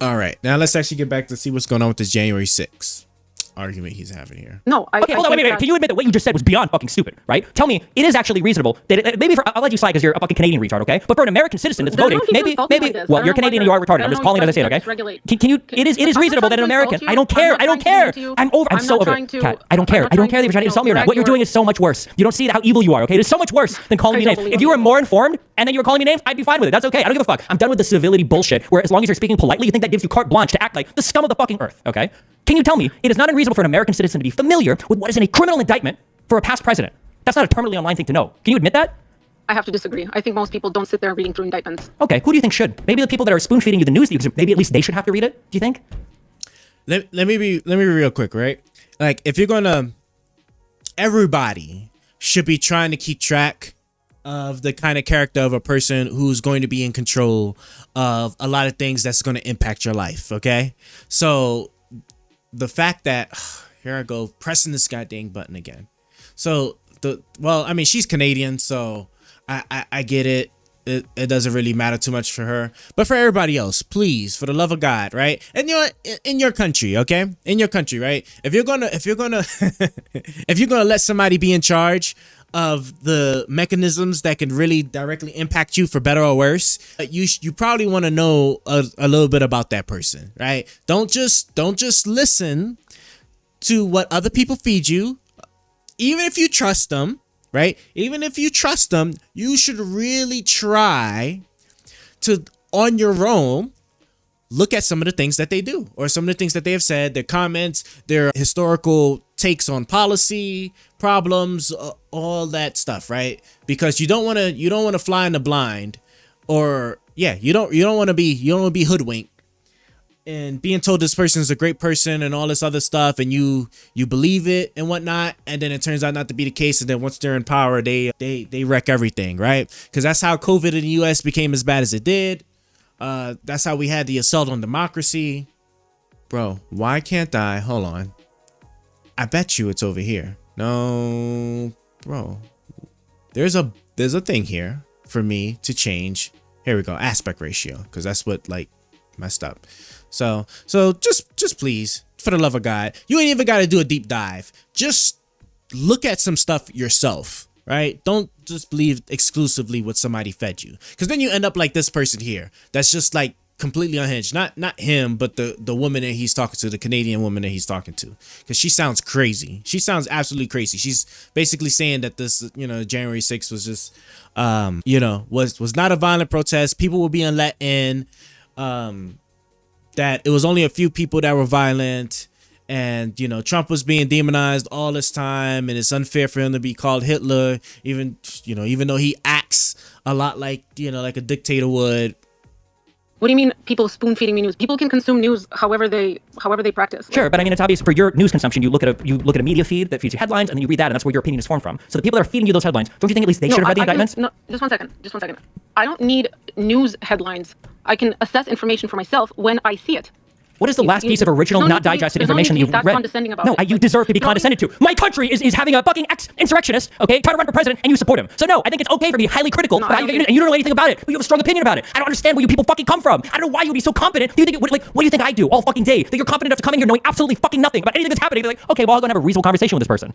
All right, now let's actually get back to see what's going on with this January 6th argument he's having here. No, Okay, hold on, wait. Can you admit that what you just said was beyond fucking stupid, right? Tell me, it is actually reasonable that maybe I'll let you slide because you're a fucking Canadian retard, okay? But for an American citizen that's voting, maybe, well, you're Canadian and you are retarded. I'm just calling it as I say it, okay? Can you? It is reasonable that an American. I don't care. I'm so over it. Kat, I don't care that you're trying to insult me or not. What you're doing is so much worse. You don't see how evil you are, okay? It is so much worse than calling me names. If you were more informed and then you were calling me names, I'd be fine with it. That's okay. I don't give a fuck. I'm done with the civility bullshit where as long as you're speaking politely, you think that gives you carte blanche to act like the scum of the fucking earth, okay? Can you tell me it is not unreasonable for an American citizen to be familiar with what is in a criminal indictment for a past president? That's not a permanently online thing to know. Can you admit that? I have to disagree. I think most people don't sit there reading through indictments. Okay, who do you think should? Maybe the people that are spoon feeding you the news, maybe at least they should have to read it. Do you think? Let me be real quick, right? Like if you're gonna, everybody should be trying to keep track of the kind of character of a person who's going to be in control of a lot of things that's going to impact your life. Okay, so the fact that here I go pressing this goddamn button again. So she's Canadian, so I get it. It doesn't really matter too much for her, but for everybody else, please, for the love of God, right? And you're in your country, okay? In your country, right? If you're gonna if you're gonna let somebody be in charge of the mechanisms that can really directly impact you for better or worse, you probably want to know a little bit about that person, right? Don't just listen to what other people feed you, even if you trust them, right? Even if you trust them, you should really try to, on your own, look at some of the things that they do or some of the things that they have said, their comments, their historical takes on policy, problems, all that stuff, right? Because you don't want to fly in the blind, or you don't want to be hoodwinked and being told this person is a great person and all this other stuff, and you believe it and whatnot, and then it turns out not to be the case, and then once they're in power, they wreck everything, right? Because that's how COVID in the U.S. became as bad as it did. That's how we had the assault on democracy. Bro, why can't I? Hold on. I bet you it's over here. No, bro. There's a thing here for me to change. Here we go. Aspect ratio, because that's what messed up. So just please, for the love of God, you ain't even got to do a deep dive. Just look at some stuff yourself, right? Don't just believe exclusively what somebody fed you, because then you end up like this person here. That's just completely unhinged. Not him, but the woman that he's talking to, the Canadian woman that he's talking to, because she sounds crazy. She sounds absolutely crazy. She's basically saying that this, January 6th was just, was not a violent protest. People were being let in. That it was only a few people that were violent, and Trump was being demonized all this time, and it's unfair for him to be called Hitler, even though he acts a lot like a dictator would. What do you mean people spoon feeding me news? People can consume news however they practice. Sure, but I mean, it's obvious for your news consumption. You look at a media feed that feeds you headlines, and then you read that, and that's where your opinion is formed from. So the people that are feeding you those headlines, don't you think at least they should have read the indictments? No, just one second. I don't need news headlines. I can assess information for myself when I see it. What is the last piece of original, not digested information that you've read? No, you deserve to be condescended to. My country is having a fucking ex-insurrectionist, okay, try to run for president, and you support him. So no, I think it's okay for me to be highly critical, and you don't know anything about it, but you have a strong opinion about it. I don't understand where you people fucking come from. I don't know why you would be so confident. Do you think what do you think I do all fucking day? That you're confident enough to come in here knowing absolutely fucking nothing about anything that's happening? They're like, okay, well, I'll go and have a reasonable conversation with this person.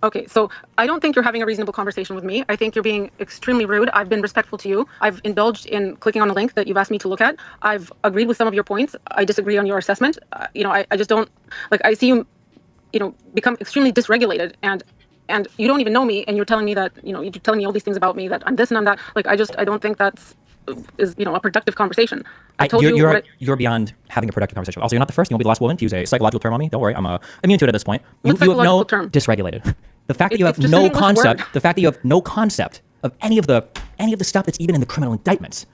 Okay, so I don't think you're having a reasonable conversation with me. I think you're being extremely rude. I've been respectful to you. I've indulged in clicking on a link that you've asked me to look at. I've agreed with some of your points. I disagree on your assessment. I just don't like. I see you, become extremely dysregulated, and you don't even know me, and you're telling me that you're telling me all these things about me, that I'm this and I'm that. Like I don't think that's is a productive conversation. I told you're beyond having a productive conversation. Also, you're not the first. You won't be the last woman to use a psychological term on me. Don't worry, I'm immune to it at this point. You have no term? Dysregulated. The fact that you have no concept. The fact that you have no concept of any of the stuff that's even in the criminal indictments.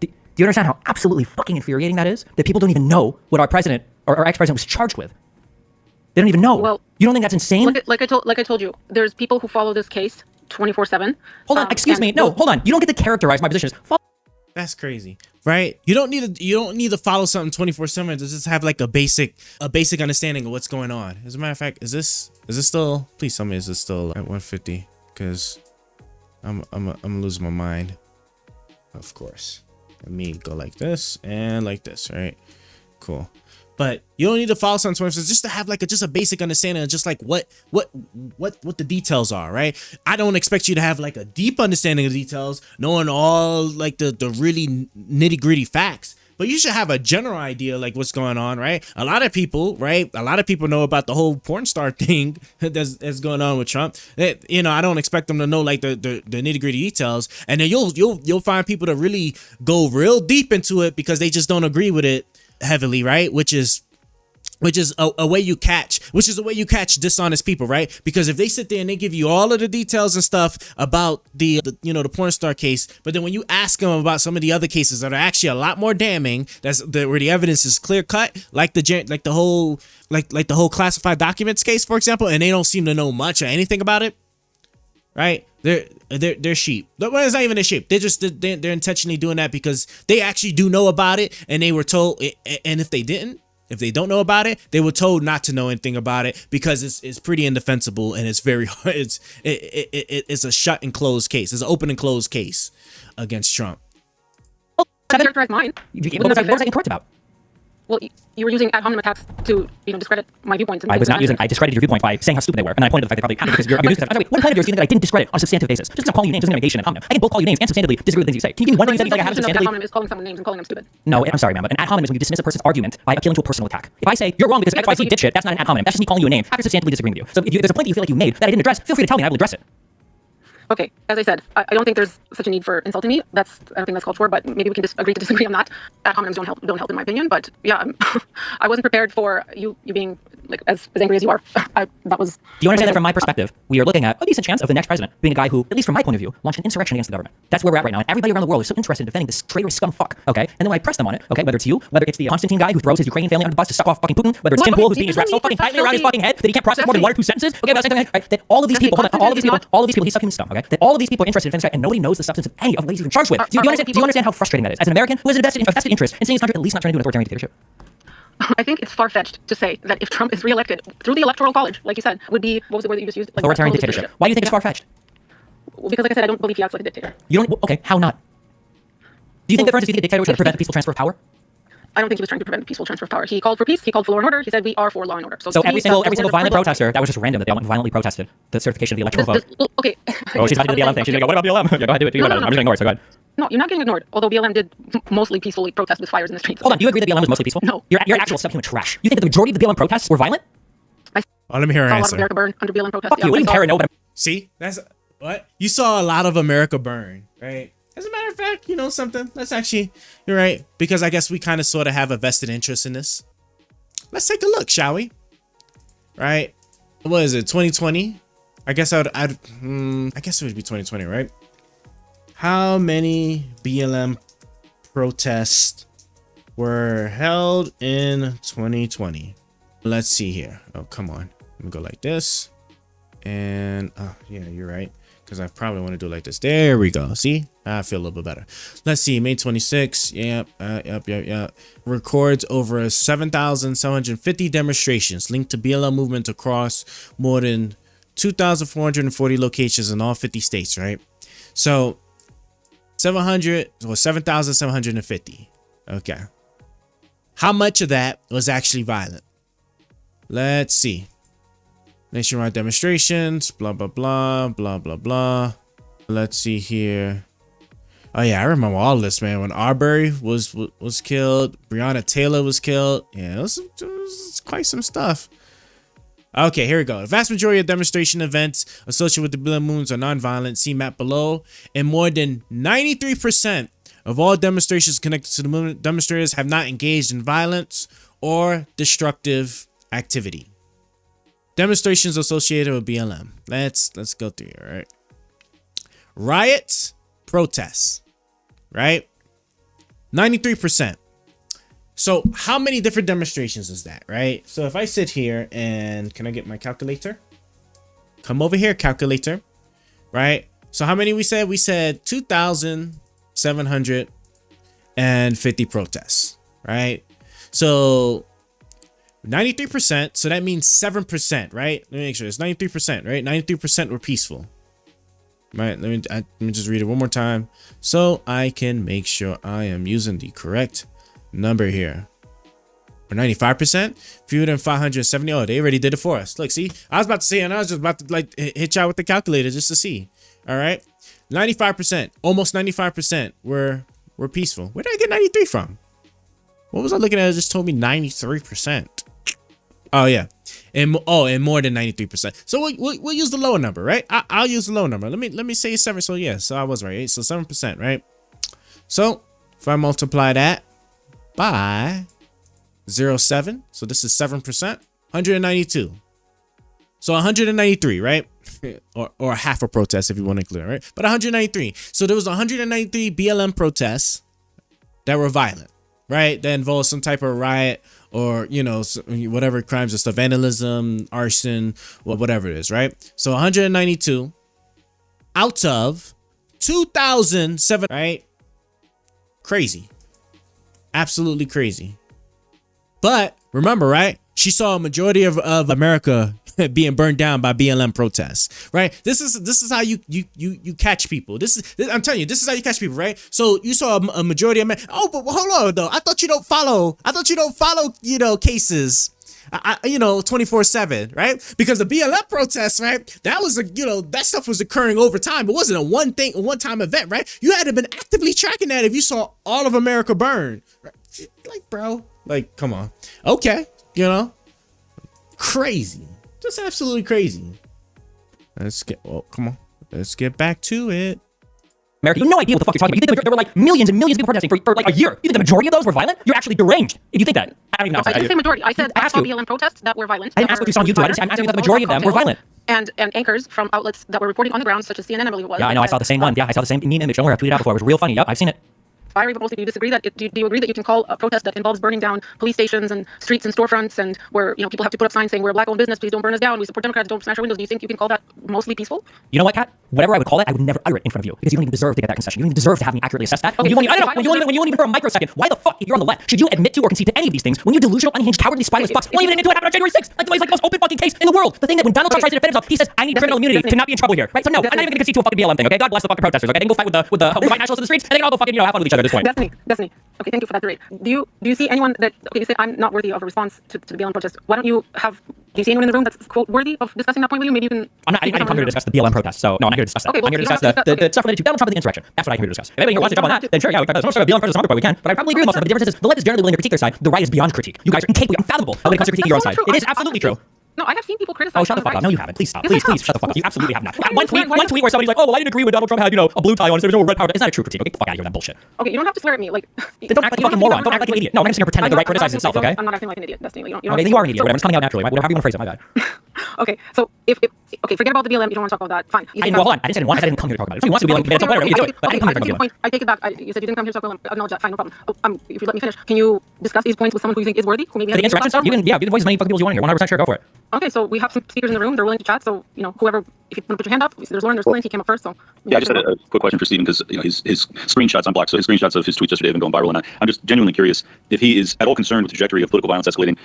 Do you understand how absolutely fucking infuriating that is? That people don't even know what our president or our ex-president was charged with. They don't even know. Well, you don't think that's insane? Like I told you, there's people who follow this case 24/7. Hold on, excuse me. No, hold on. You don't get to characterize my position as. That's crazy, right? You don't need to follow something 24/7 to just have like a basic understanding of what's going on. As a matter of fact, is this still? Please tell me, is this still at 150? Because I'm losing my mind. Of course. Let me go like this and like this, right? Cool. But you don't need to follow something 24/7 just to have like just a basic understanding of just like what the details are, right? I don't expect you to have like a deep understanding of details, knowing all like the really nitty-gritty facts. But you should have a general idea like what's going on, right? A lot of people know about the whole porn star thing that's going on with Trump. I don't expect them to know like the nitty-gritty details. And then you'll find people that really go real deep into it because they just don't agree with it heavily, right? Which is a way you catch dishonest people, right? Because if they sit there and they give you all of the details and stuff about the porn star case, but then when you ask them about some of the other cases that are actually a lot more damning, where the evidence is clear cut, like the whole classified documents case, for example, and they don't seem to know much or anything about it, right? They're sheep. Well, it's not even a sheep. They're intentionally doing that because they actually do know about it, and they were told. And if they don't know about it, they were told not to know anything about it because it's pretty indefensible and it's very hard. It's a shut and closed case. It's an open and closed case against Trump. Characterize mine. What was I incorrect about? Well, you were using ad hominem attacks to, discredit my viewpoints. I discredited your viewpoints by saying how stupid they were, and I pointed to the fact they probably happened because you're a news. What planet of yours do you think that I didn't discredit on a substantive basis? Just because I'm calling you names doesn't mean negation ad hominem. I can both call you names and substantively disagree with things you say. Can you give me one thing you said I have substantively? Ad hominem is calling someone names and calling them stupid. No, I'm sorry, ma'am, but an ad hominem is when you dismiss a person's argument by appealing to a personal attack. If I say you're wrong because of XYZ dipshit, that's not an ad hominem. That's just me calling you a name after substantively disagreeing with you. So if there's a point that you feel like you made that I didn't address, feel free to tell me and I will address it. Okay, as I said, I don't think there's such a need for insulting me. I don't think that's called for, but maybe we can agree to disagree on that. Ad hominems don't help in my opinion. But yeah, I wasn't prepared for you being like as angry as you are. Do you understand that from my perspective, we are looking at a decent chance of the next president being a guy who, at least from my point of view, launched an insurrection against the government. That's where we're at right now. And everybody around the world is so interested in defending this traitorous scum fuck. Okay, and then when I press them on it, okay, whether it's you, whether it's the Constantine guy who throws his Ukrainian family under the bus to suck off fucking Putin, whether it's Tim Pool who's being wrapped so fucking tightly around his fucking head that he can't process more than one or two sentences. Okay, but right, that all of these people, he's sucking scum. Okay, that all of these people are interested in defending this guy, and nobody knows the substance of any of what he's even charged with. Do you understand how frustrating that is? As an American who has a vested interest in seeing his country at least not turn into an authoritarian dictatorship. I think it's far-fetched to say that if Trump is reelected through the Electoral College, like you said, would be, what was the word that you just used? Like, authoritarian dictatorship. Why do you think it's far-fetched? Well, because like I said, I don't believe he acts like a dictator. You don't? Okay, how not? Do you think that, for instance, being a dictator was trying to prevent the peaceful transfer of power? I don't think he was trying to prevent the peaceful transfer of power. He called for peace. He called for law and order. He said we are for law and order. So every single violent protester, that was just random that they all violently protested the certification of the electoral vote. Okay. Oh, she's about to do the BLM thing. She's going to go, what about BLM? Yeah, go ahead, do it. I'm just going to ignore it, so go ahead. No, you're not getting ignored. Although BLM did mostly peacefully protest with fires in the streets. Hold on, do you agree that BLM was mostly peaceful? No. You're actual subhuman trash. You think that the majority of the BLM protests were violent? Let me hear her saw answer. A lot of America burn under BLM protests. Fuck you, what do you care? No, but See, that's what you saw a lot of America burn, right? As a matter of fact, you know something? You're right, because I guess we kind of sort of have a vested interest in this. Let's take a look, shall we? Right? What is it? 2020? I guess I guess it would be 2020, right? How many BLM protests were held in 2020? Let's see here. Oh, come on. Let me go like this. And oh yeah, you're right. Because I probably want to do it like this. There we go. See? I feel a little bit better. Let's see. May 26. Yep. Records over 7,750 demonstrations linked to BLM movement across more than 2,440 locations in all 50 states, right? So 7,750. Okay. How much of that was actually violent? Let's see. Nationwide demonstrations, blah, blah, blah, blah, blah, blah. Let's see here. Oh yeah, I remember all this, man. When Arbery was killed, Breonna Taylor was killed. Yeah, it was quite some stuff. Okay, here we go. The vast majority of demonstration events associated with the Blue Moons are nonviolent. See map below. And more than 93% of all demonstrations connected to the moon demonstrators have not engaged in violence or destructive activity. Demonstrations associated with BLM. Let's go through here, all right? Riots, protests, right? 93%. So how many different demonstrations is that, right? So if I sit here and can I get my calculator? Come over here, calculator, right? So how many we said? We said 2,750 protests, right? So 93%. So that means 7%, right? Let me make sure it's 93%, right? 93% were peaceful. Right, let me just read it one more time so I can make sure I am using the correct number here. Or 95%, fewer than 570. Oh, they already did it for us. Look, see, I was about to say, and I was just about to like hit y'all with the calculator just to see. All right, 95%, almost 95% were peaceful. Where did I get 93 from? What was I looking at? It just told me 93%. Oh yeah, and more than 93%. So we'll use the lower number, right? I'll use the lower number. Let me say 7. So yeah, so I was right. So 7%, right? So if I multiply that by 0.7, so this is 7%, 192. So 193, right? or half a protest if you want to include it, right? But 193. So there was 193 BLM protests that were violent, right? That involved some type of riot or, you know, whatever crimes and stuff, vandalism, arson, whatever it is, right? So 192 out of 2,007, right? Crazy. Absolutely crazy. But remember, right? She saw a majority of America being burned down by BLM protests, right? This is how you catch people. I'm telling you, this is how you catch people, right? So you saw a majority of men. Oh, but hold on though. I thought you don't follow, you know, cases. 24/7, right? Because the BLM protests, right? That was that stuff was occurring over time. It wasn't a one-time event, right? You had to have been actively tracking that if you saw all of America burn. Right? Like, bro, like, come on. Okay, crazy. Just absolutely crazy. Come on. Let's get back to it. America, you have no idea what the fuck you're talking about. You think there were like millions and millions of people protesting for like a year. You think the majority of those were violent? You're actually deranged if you think that. I don't even know. I didn't say majority. I said I saw BLM protests that were violent. I didn't ask what you saw on YouTube. I'm asking if the majority of them were violent. And anchors from outlets that were reporting on the ground, such as CNN, I believe it was. Yeah, I know. I saw the same one. Yeah, I saw the same meme image somewhere. I tweeted out before. It was real funny. Yep, I've seen it. Fiery, but mostly, do you disagree that do you agree that you can call a protest that involves burning down police stations and streets and storefronts and where people have to put up signs saying we're a black-owned business, please don't burn us down, we support Democrats, don't smash our windows? Do you think you can call that mostly peaceful? You know what, Kat? Whatever I would call it, I would never utter it in front of you because you don't even deserve to get that concession. You don't even deserve to have me accurately assess that. Okay, when you won't even for a microsecond, why the fuck, if you're on the left, should you admit to or concede to any of these things when you delusional, unhinged, cowardly, spineless fucks won't even admit to what happened on January 6th? Like the way it's like the most open fucking case in the world. The thing that when Donald Trump tries to defend himself, he says, I need criminal immunity to not be in trouble here. Right? So no, I'm not even gonna concede to a fucking BLM thing, okay? God bless the fucking protesters, okay? They can go fight with the white nationalists in the streets and they can all go fucking, have fun with each other at this point. Definitely. Okay, thank you for that debate. Do you see anyone that, okay, you say I'm not worthy of a response to the BLM protest. Why don't you do you see anyone in the room that's, quote, worthy of discussing that point with you? Maybe you can... I didn't come here to discuss the BLM protest, so no, I'm not here to discuss that. Okay, well, I'm here to discuss the stuff related to Donald Trump and the insurrection. That's what I'm here to discuss. If anybody here wants to jump on that, then sure, yeah, we can talk about BLM protest at some point, we can. But I probably agree with most of them. But the difference is the left is generally willing to critique their side. The right is beyond critique. You guys are incapable, unfathomable when it comes to critiquing your own side. It is absolutely true. No, I have seen people criticize. Oh, shut the fuck up. No, you haven't. Please stop. Please shut the fuck up. You absolutely have not. One tweet where somebody's like, oh, well, I didn't agree when Donald Trump had, a blue tie on, so there's no red power. It's not a true critique. Okay, get the fuck out of here with that bullshit. Okay, you don't have to swear at me. Like, then don't act like a fucking moron. Don't act like an idiot. No, I'm not just gonna pretend like the right criticizes itself, okay? I'm not acting like an idiot, Destiny. Okay, then you are an idiot. Whatever. It's coming out naturally. Whatever you want to phrase it, my bad. Okay, so if forget about the BLM. You don't want to talk about that. Fine. Hold on. I didn't say I didn't come here to talk about it. If you want to be BLM, whatever. You do it. But I didn't come here to talk about BLM. I take it back. You said you didn't come here to talk about BLM. Acknowledge that. Fine, no problem. If you let me finish, can you discuss these points with someone who you think is worthy? Who maybe has the insurrection stuff? You can voice as many fucking people as you want here. 100% sure. Go for it. Okay, so we have some speakers in the room. They're willing to chat. So whoever, if you want to put your hand up, there's Lauren, there's Clint. He came up first. So yeah, I just had a quick question for Stephen because his screenshots unblocked. So his screenshots of his tweets yesterday have been going viral, and I'm just genuinely curious if he is at all concerned with the trajectory of political violence escalating.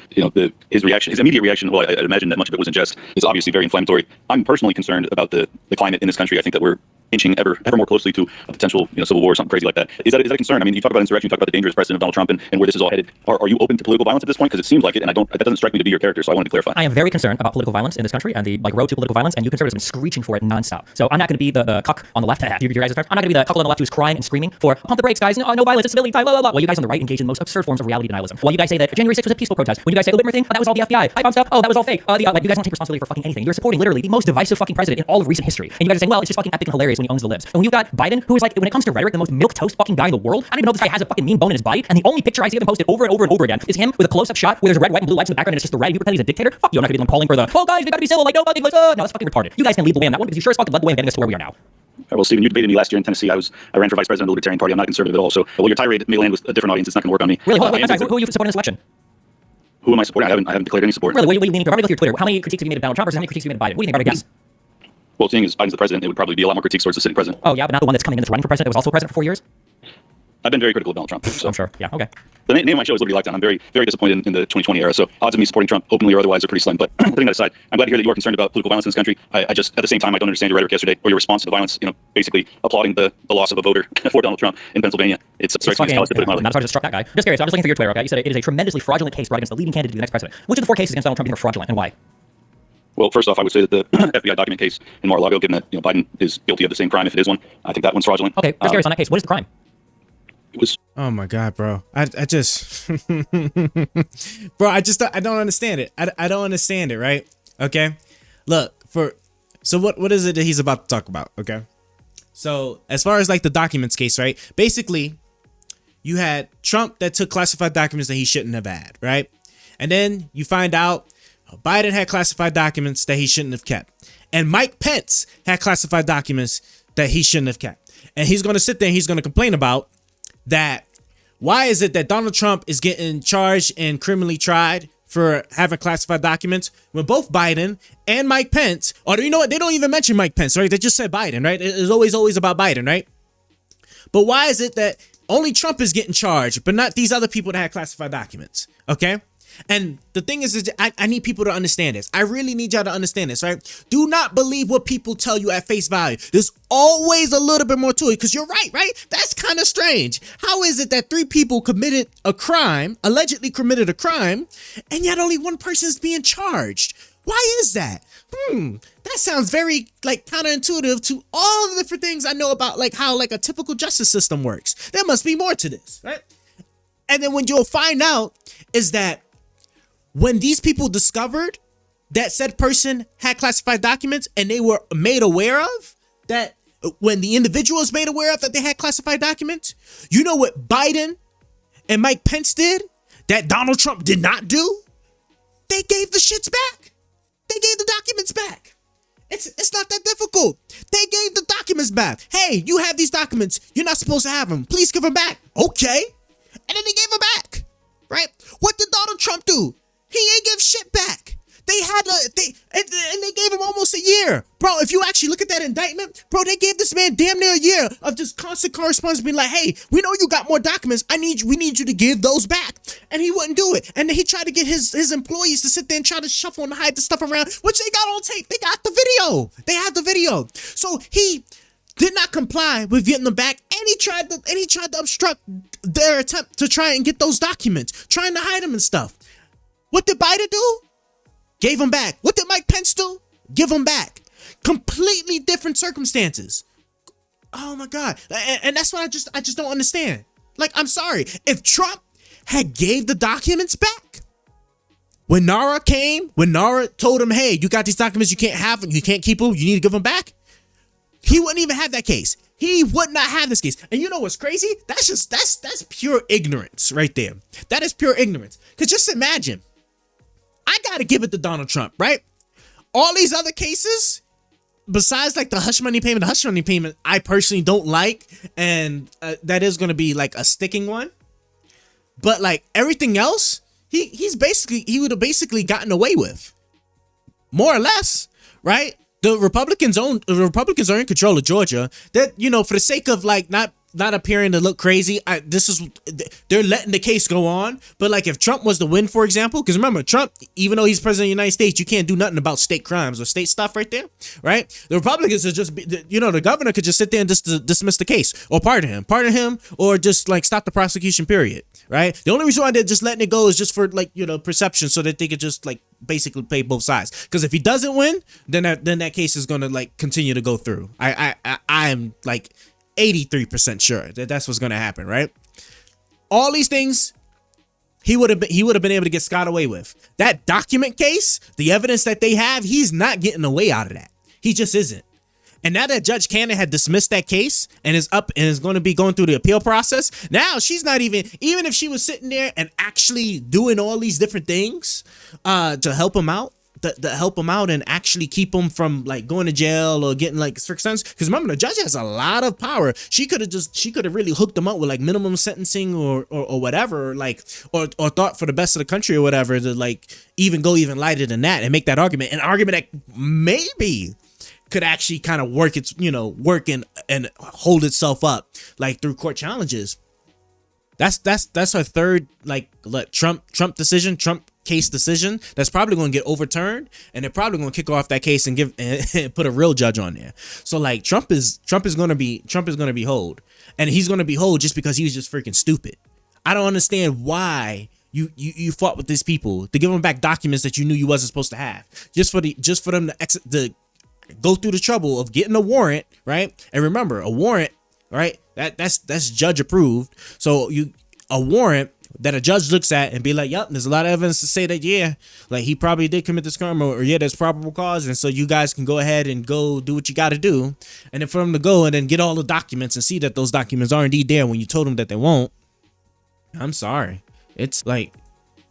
His reaction, his immediate reaction. Well, I imagine that much of it was in jest. Is obviously very inflammatory. I'm personally concerned about the climate in this country. I think that we're inching ever more closely to a potential civil war or something crazy like that. Is that a concern? I mean, you talk about insurrection, you talk about the dangerous precedent of Donald Trump and where this is all headed. Are you open to political violence at this point? Because it seems like it, and that doesn't strike me to be your character. So I wanted to clarify. I am very concerned about political violence in this country and the road to political violence, and you conservatives have been screeching for it nonstop. So I'm not going to be the cuck on the left. You guys are. I'm not going to be the cuck on the left who's crying and screaming for pump the brakes, guys. No violence, it's civility time. Blah blah blah. While you guys on the right engage in the most absurd forms of reality denialism. While you guys say that January 6th was a peaceful protest. When you guys say the Whitmer thing, that was all the FBI. I bombed stuff. Oh, that was all fake. Like you guys don't take responsibility for fucking anything. You're supporting literally the most divisive fucking president in all of recent history. And you guys are saying, well, it's just fucking epic and hilarious when he owns the libs. And when you've got Biden, who is like, when it comes to rhetoric, the most milquetoast fucking guy in the world. I don't even know if this guy has a fucking mean bone in his body. And the only picture I see of him posted over and over and over again is him with a close-up shot where there's a red, white, and blue lights in the background and it's just the red. You pretend he's a dictator. Fuck you. I'm not gonna be calling for the, oh guys, we gotta be civil. Like no fucking, no, that's fucking retarded. You guys can lead the way on that one because you sure as fuck led the way on getting us to where we are now. Well, Stephen, you debated me last year in Tennessee. I ran for vice president of the Libertarian Party. I'm not conservative at all. So, well, your tirade may land with a different audience. It's not going to work on me. Really? I'm sorry, who are you supporting in this election? Who am I supporting? I haven't declared any support. Really? What are you leaning to? Probably go through your Twitter. How many critiques have you made of Donald Trump versus how many critiques have you made of Biden? What do you think? Guess. Well, seeing as Biden's the president, it would probably be a lot more critiques towards the sitting president. Oh, yeah, but not the one that's coming in that's running for president that was also president for 4 years? I've been very critical of Donald Trump. So. I'm sure. Yeah, okay. The name of my show is Liberty Lockdown. I'm very, very disappointed in the 2020 era. So odds of me supporting Trump openly or otherwise are pretty slim. But putting that aside, I'm glad to hear that you are concerned about political violence in this country. I just, at the same time, I don't understand your rhetoric yesterday or your response to the violence, basically applauding the loss of a voter for Donald Trump in Pennsylvania. It's strikes me as callous to put it mildly. Not as hard as struck that guy. Just curious. I'm just looking through your Twitter, okay? You said it is a tremendously fraudulent case brought against the leading candidate to be the next president. Which of the 4 cases against Donald Trump do you think are fraudulent and why? Well, first off, I would say that the FBI document case in Mar-a-Lago, given that Biden is guilty of the same crime if it is one, I think that one's fraudulent. Okay, just curious on that case. What is the crime? It was. Oh my God, bro. I just, bro, I don't understand it. I don't understand it, right? Okay. Look, so what is it that he's about to talk about? Okay. So as far as like the documents case, right? Basically, you had Trump that took classified documents that he shouldn't have had, right? And then you find out Biden had classified documents that he shouldn't have kept. And Mike Pence had classified documents that he shouldn't have kept. And he's going to sit there and he's going to complain about that. Why is it that Donald Trump is getting charged and criminally tried for having classified documents when both Biden and Mike Pence, or you know what? They don't even mention Mike Pence, right? They just said Biden, right? It's always about Biden, right? But why is it that only Trump is getting charged, but not these other people that had classified documents? Okay. And the thing is I need people to understand this. I really need y'all to understand this, right? Do not believe what people tell you at face value. There's always a little bit more to it because you're right? That's kind of strange. How is it that 3 people committed a crime, allegedly committed a crime, and yet only one person is being charged? Why is that? That sounds very like counterintuitive to all the different things I know about like how like a typical justice system works. There must be more to this, right? And then when you'll find out is that when these people discovered that said person had classified documents and they were made aware of that, when the individual is made aware of that they had classified documents, you know what Biden and Mike Pence did that Donald Trump did not do? They gave the shits back. They gave the documents back. It's not that difficult. They gave the documents back. Hey, you have these documents. You're not supposed to have them. Please give them back. Okay. And then they gave them back. Right? What did Donald Trump do? He ain't give shit back. They gave him almost a year. Bro, if you actually look at that indictment, bro, they gave this man damn near a year of just constant correspondence being like, hey, we know you got more documents. We need you to give those back. And he wouldn't do it. And then he tried to get his employees to sit there and try to shuffle and hide the stuff around, which they got on tape. They got the video. They had the video. So he did not comply with getting them back, and he tried to obstruct their attempt to try and get those documents, trying to hide them and stuff. What did Biden do? Gave them back. What did Mike Pence do? Give them back. Completely different circumstances. Oh my God. And that's what I just don't understand. Like, I'm sorry. If Trump had gave the documents back, when Nara told him, hey, you got these documents, you can't have them, you can't keep them, you need to give them back, he wouldn't even have that case. He would not have this case. And you know what's crazy? That's pure ignorance right there. That is pure ignorance. Because just imagine, I got to give it to Donald Trump, right? All these other cases, besides like the hush money payment, I personally don't like. And that is going to be like a sticking one. But like everything else, he would have basically gotten away with. More or less, right? The Republicans are in control of Georgia. That, for the sake of like not not appearing to look crazy. They're letting the case go on. But like if Trump was to win, for example, because remember, Trump, even though he's president of the United States, you can't do nothing about state crimes or state stuff right there, right? The Republicans are just, the governor could just sit there and just dismiss the case or pardon him, or just like stop the prosecution period, right? The only reason why they're just letting it go is just for like, perception, so that they could just like basically play both sides. Because if he doesn't win, then that case is going to like continue to go through. I am like 83% sure that that's what's going to happen, right? All these things he would have been able to get scot away with. That document case, the evidence that they have, he's not getting away out of that. He just isn't. And now that Judge Cannon had dismissed that case and is going to be going through the appeal process, now she's not even if she was sitting there and actually doing all these different things to help him out, to help him out and actually keep him from like going to jail or getting like strict sentence. Because remember, the judge has a lot of power. She could have really hooked him up with like minimum sentencing or whatever, like or thought for the best of the country or whatever, to like even go even lighter than that and make that argument, an argument that maybe could actually kind of work and hold itself up like through court challenges. That's her third like Trump case decision that's probably going to get overturned, and they're probably going to kick off that case and put a real judge on there. So like Trump is going to be hold, and he's going to be hold just because he was just freaking stupid. I don't understand why you fought with these people to give them back documents that you knew you wasn't supposed to have, just for them to go through the trouble of getting a warrant, right? And remember, a warrant, right? That's judge approved. So a warrant that a judge looks at and be like, yep, there's a lot of evidence to say that, yeah, like he probably did commit this crime, or yeah, there's probable cause. And so you guys can go ahead and go do what you got to do. And then for them to go and then get all the documents and see that those documents are indeed there when you told them that they won't. I'm sorry. It's like,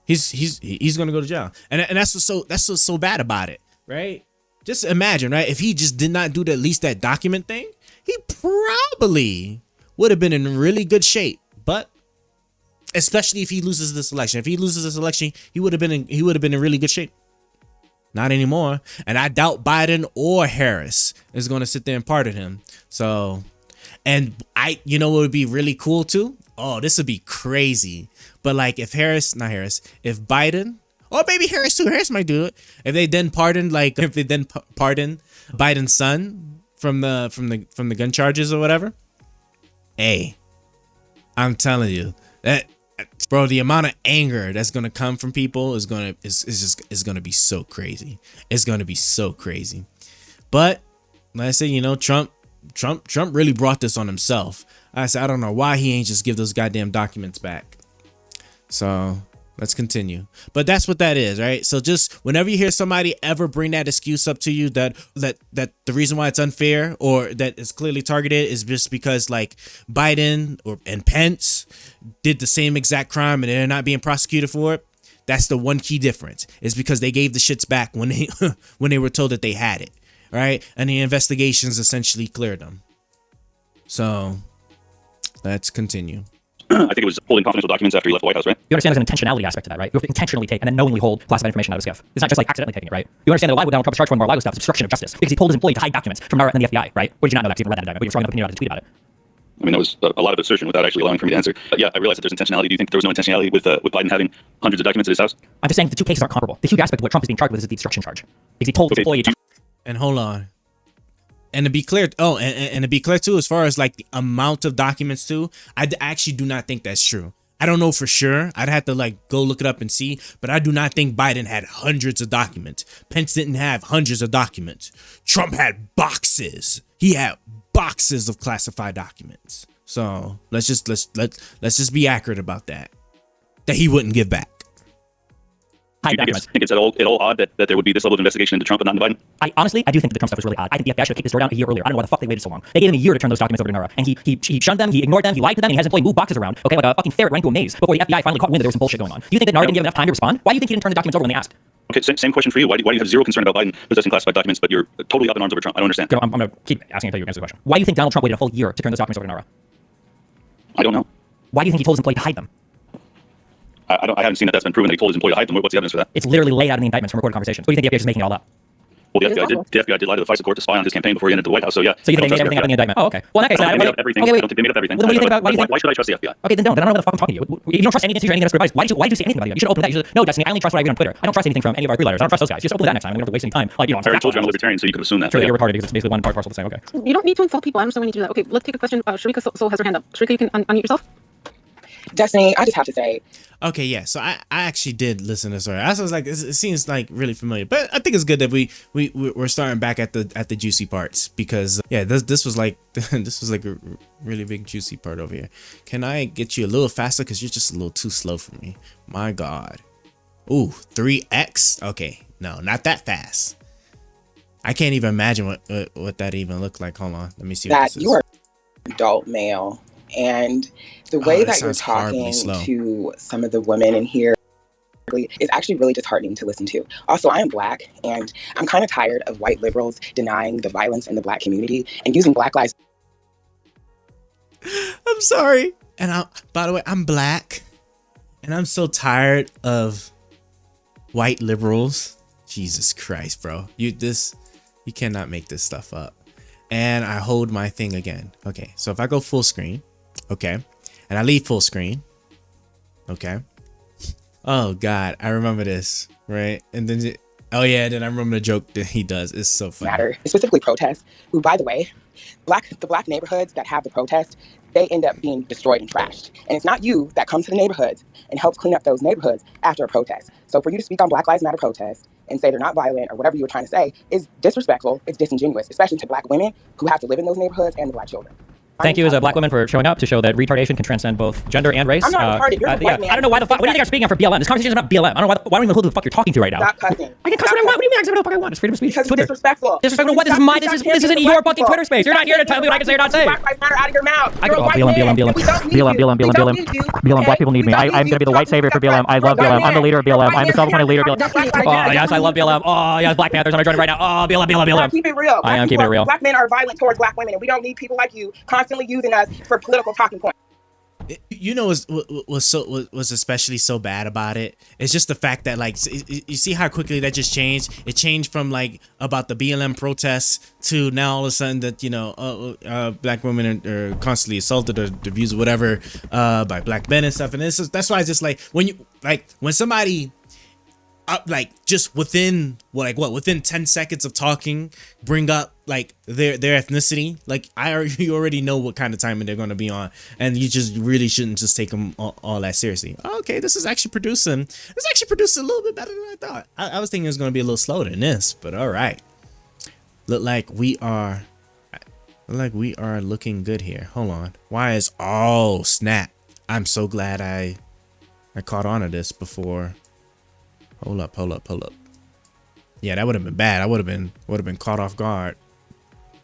he's going to go to jail. And that's what's so bad about it, right? Just imagine, right? If he just did not do at least that document thing, he probably would have been in really good shape. But especially if he loses this election, he would have been in really good shape. Not anymore. And I doubt Biden or Harris is going to sit there and pardon him. So, and what would be really cool too? Oh, this would be crazy. But like if Biden, or maybe Harris too. Harris might do it. If they then pardon Biden's son from the gun charges or whatever. Hey, I'm telling you that, bro, the amount of anger that's gonna come from people is gonna be so crazy. It's gonna be so crazy. But like I say, Trump really brought this on himself. I don't know why he ain't just give those goddamn documents back. So let's continue. But that's what that is, right? So just whenever you hear somebody ever bring that excuse up to you, that the reason why it's unfair or that it's clearly targeted is just because like Biden and Pence did the same exact crime and they're not being prosecuted for it, that's the one key difference. Is because they gave the shits back when they were told that they had it, right? And the investigations essentially cleared them. So let's continue. I think it was holding confidential documents after he left the White House, right? You understand there's an intentionality aspect to that, right? You have to intentionally take and then knowingly hold classified information out of a SCIF. It's not just like accidentally taking it, right? You understand that a lot of what Donald Trump is charged for Mar-a-Lago stuff is obstruction of justice because he told his employee to hide documents from NARA and the FBI, right? Or did you not know that because you read that indictment, but you're strong enough opinion about it to tweet about it? I mean, that was a lot of assertion without actually allowing for me to answer. Yeah, I realize that there's intentionality. Do you think there was no intentionality with Biden having hundreds of documents at his house? I'm just saying the two cases aren't comparable. The huge aspect of what Trump is being charged with is the obstruction charge because he told his employee. And hold on. And to be clear, and to be clear too, as far as like the amount of documents too, I actually do not think that's true. I don't know for sure. I'd have to like go look it up and see, but I do not think Biden had hundreds of documents. Pence didn't have hundreds of documents. Trump had boxes. He had boxes of classified documents. So let's just be accurate about that he wouldn't give back. Do you think it's at all odd that there would be this level of investigation into Trump and not into Biden? I do think the Trump stuff was really odd. I think the FBI should have kicked this door down a year earlier. I don't know why the fuck they waited so long. They gave him a year to turn those documents over to NARA, and he shunned them, he ignored them, he lied to them, and he has his employee move boxes around, okay, like a fucking ferret running through a maze before the FBI finally caught wind that there was some bullshit going on. Do you think that NARA didn't give enough time to respond? Why do you think he didn't turn the documents over when they asked? Okay, same question for you. Why do you have zero concern about Biden possessing classified documents, but you're totally up in arms over Trump? I don't understand. I'm going to keep asking until you answer the question. Why do you think Donald Trump waited a full year to turn those documents over to NARA? I don't know. Why do you think he told his employee to hide them? I haven't seen that that's been proven that he told his employee to hide them. What's the evidence for that? It's literally laid out in the indictments from recorded conversations. What do you think the FBI is making it all up? Well, It is possible. the FBI did lie to the FISA court to spy on his campaign before he entered the White House. So yeah. So you I think don't they trust made everything up in the indictment? Oh, okay. Well, in that case, I don't think they made up everything. okay, I wait. don't think they made up everything. What do you think about? Why should I trust the FBI? Okay, then don't. Then I don't know what the fuck I'm talking to you. If you don't trust any decision or any of their advice, why did you say anything about it? You should open that. You should no, Destiny. I only trust what I read on Twitter. I don't trust anything from any of our three-letters. I don't trust those guys. Just open that next time. We don't have to waste any time. Like, you know, I already told you I'm a libertarian, so you could assume that. Sure, Yeah. you're retarded because it's basically one part parcel of the same. Okay. You don't need to insult people. I understand why you need to do that. Okay, let's take a question. Sharika Soul has her hand up. Sharika, you can unmute yourself. Destiny, I just have to say, Okay, yeah. So I actually did listen to this story. I was like, it seems like really familiar, but I think it's good that we're starting back at the juicy parts because yeah, this was like this was like a really big juicy part over here. Can I get you a little faster? Cause you're just a little too slow for me. My God. Ooh, 3x. Okay, no, not that fast. I can't even imagine what that even looked like. Hold on, let me see. What that this is. you are an adult male, and the way that that you're sounds horribly talking slow. to some of the women in here is actually really disheartening to listen to. Also, I am Black, and I'm kind of tired of white liberals denying the violence in the Black community and using Black lives. I'm sorry. And by the way, I'm Black, and I'm so tired of white liberals. Jesus Christ, bro. You cannot make this stuff up. And I hold my thing again. Okay, so if I go full screen, okay, and I leave full screen, okay. Oh God, I remember this, right? And then, oh yeah, then I remember the joke that he does. It's so funny. Matter, specifically protests, who, by the way, the Black neighborhoods that have the protest, they end up being destroyed and trashed. And it's not you that comes to the neighborhoods and helps clean up those neighborhoods after a protest. So for you to speak on Black Lives Matter protests and say they're not violent or whatever you were trying to say is disrespectful, it's disingenuous, especially to Black women who have to live in those neighborhoods and the Black children. Thank you as a Black woman for showing up to show that retardation can transcend both gender and race. I'm not retarded. You're a white man. I don't know why the fuck. What do you think I'm speaking on for BLM? This conversation is about BLM. I don't know why don't even know who the fuck you're talking to right now. Stop cussing. I can cuss what I want. What do you mean I can say what the fuck I want? It's freedom of speech. Because Twitter. it's disrespectful. Disrespectful what? This isn't your fucking Twitter space. You're not here to tell me what I can say or not say. Black Lives Matter out of your mouth. I go, BLM. Black people need me. I'm going to be the white savior for BLM. I love BLM. I'm the leader of BLM. I'm the self-appointed leader of BLM. Oh, yes, I love BLM. Oh, yes, Black Panthers. I'm joining right now. Oh, BLM. Keep it real. I am keeping it real. Black men are violent towards Black women, and we don't need people like you constantly using us for political talking points. You know was especially so bad about it. It's just the fact that like you see how quickly that just changed. It changed from like about the BLM protests to now all of a sudden that Black women are constantly assaulted or abused or whatever by Black men and stuff. And that's why it's just like when somebody like just within within 10 seconds of talking bring up like their ethnicity, like you already know what kind of timing they're going to be on, and you just really shouldn't just take them all that seriously. Okay, this is actually producing a little bit better than I thought. I was thinking it was going to be a little slower than this, but all right. Look like we are looking good here. Hold on. Why is oh snap? I'm so glad I caught on to this before. Hold up. Yeah, that would have been bad. I would have been caught off guard.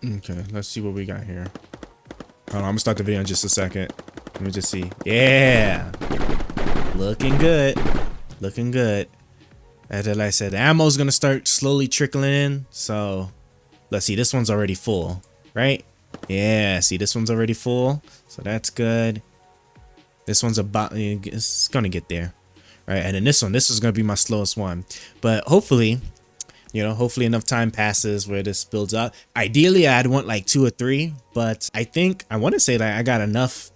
Okay, let's see what we got here. Hold on, I'm gonna start the video in just a second. Let me just see. Yeah, looking good. As I said, the ammo's gonna start slowly trickling in. So let's see. This one's already full, right? Yeah. See, this one's already full. So that's good. This one's it's gonna get there. Right, and then this is gonna be my slowest one, but hopefully enough time passes where this builds up. Ideally, I'd want like 2 or 3, but I want to say that I got enough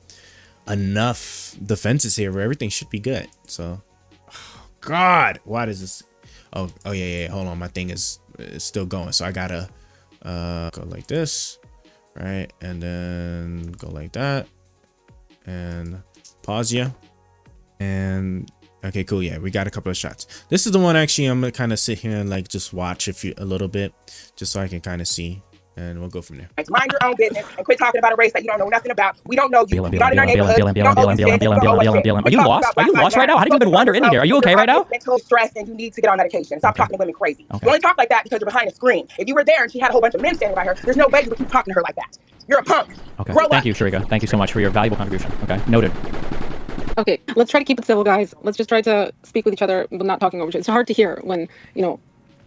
defenses here where everything should be good. So, oh God, why does this? Oh yeah. Hold on, my thing is still going, so I gotta go like this, right, and then go like that, and pause you, and. Okay, cool. Yeah, we got a couple of shots. This is the one actually I'm gonna kind of sit here and like just watch a little bit, just so I can kind of see, and we'll go from there. Mind your own business and quit talking about a race that you don't know nothing about. We don't know you. BLM. Are you lost? Are you lost right now? How did you even wander in here? Are you okay right now? Mental stress, and you need to get on medication. Stop talking to women crazy. You only talk like that because you're behind a screen. If you were there and she had a whole bunch of men standing by her, there's no way you would keep talking to her like that. You're a punk. Okay. Grow Thank up. you, Sharika. Thank you so much for your valuable contribution. Okay, noted. Okay, let's try to keep it civil, guys. Let's just try to speak with each other, but not talking over each other. It's hard to hear when,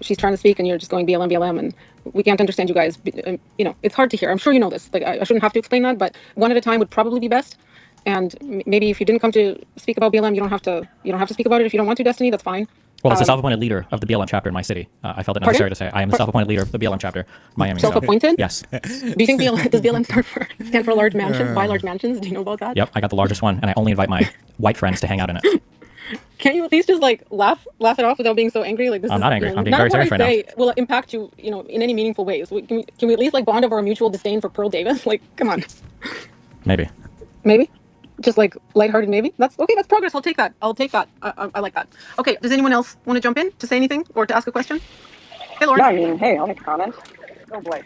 she's trying to speak and you're just going BLM, and we can't understand you guys. It's hard to hear. I'm sure you know this. Like, I shouldn't have to explain that, but one at a time would probably be best. And maybe if you didn't come to speak about BLM, you don't have to speak about it if you don't want to, Destiny. That's fine. Well, as the self-appointed leader of the BLM chapter in my city, I felt it necessary to say I am the self-appointed leader of the BLM chapter in Miami. so- Self-appointed? Yes. Do you think does BLM stand for large mansions? Buy large mansions? Do you know about that? Yep. I got the largest one, and I only invite my white friends to hang out in it. Can you at least just like laugh it off without being so angry? Like this I'm is, not angry. you know, I'm being none very of what serious I right now. say will impact you, you know, in any meaningful ways. Can we at least like bond over our mutual disdain for Pearl Davis? Like, come on. Maybe. Maybe. Just like lighthearted, maybe. That's okay. That's progress. I'll take that. I like that. Okay. Does anyone else want to jump in to say anything or to ask a question? Hey, Lauren. No, I mean, hey, I'll make a comment. Oh boy.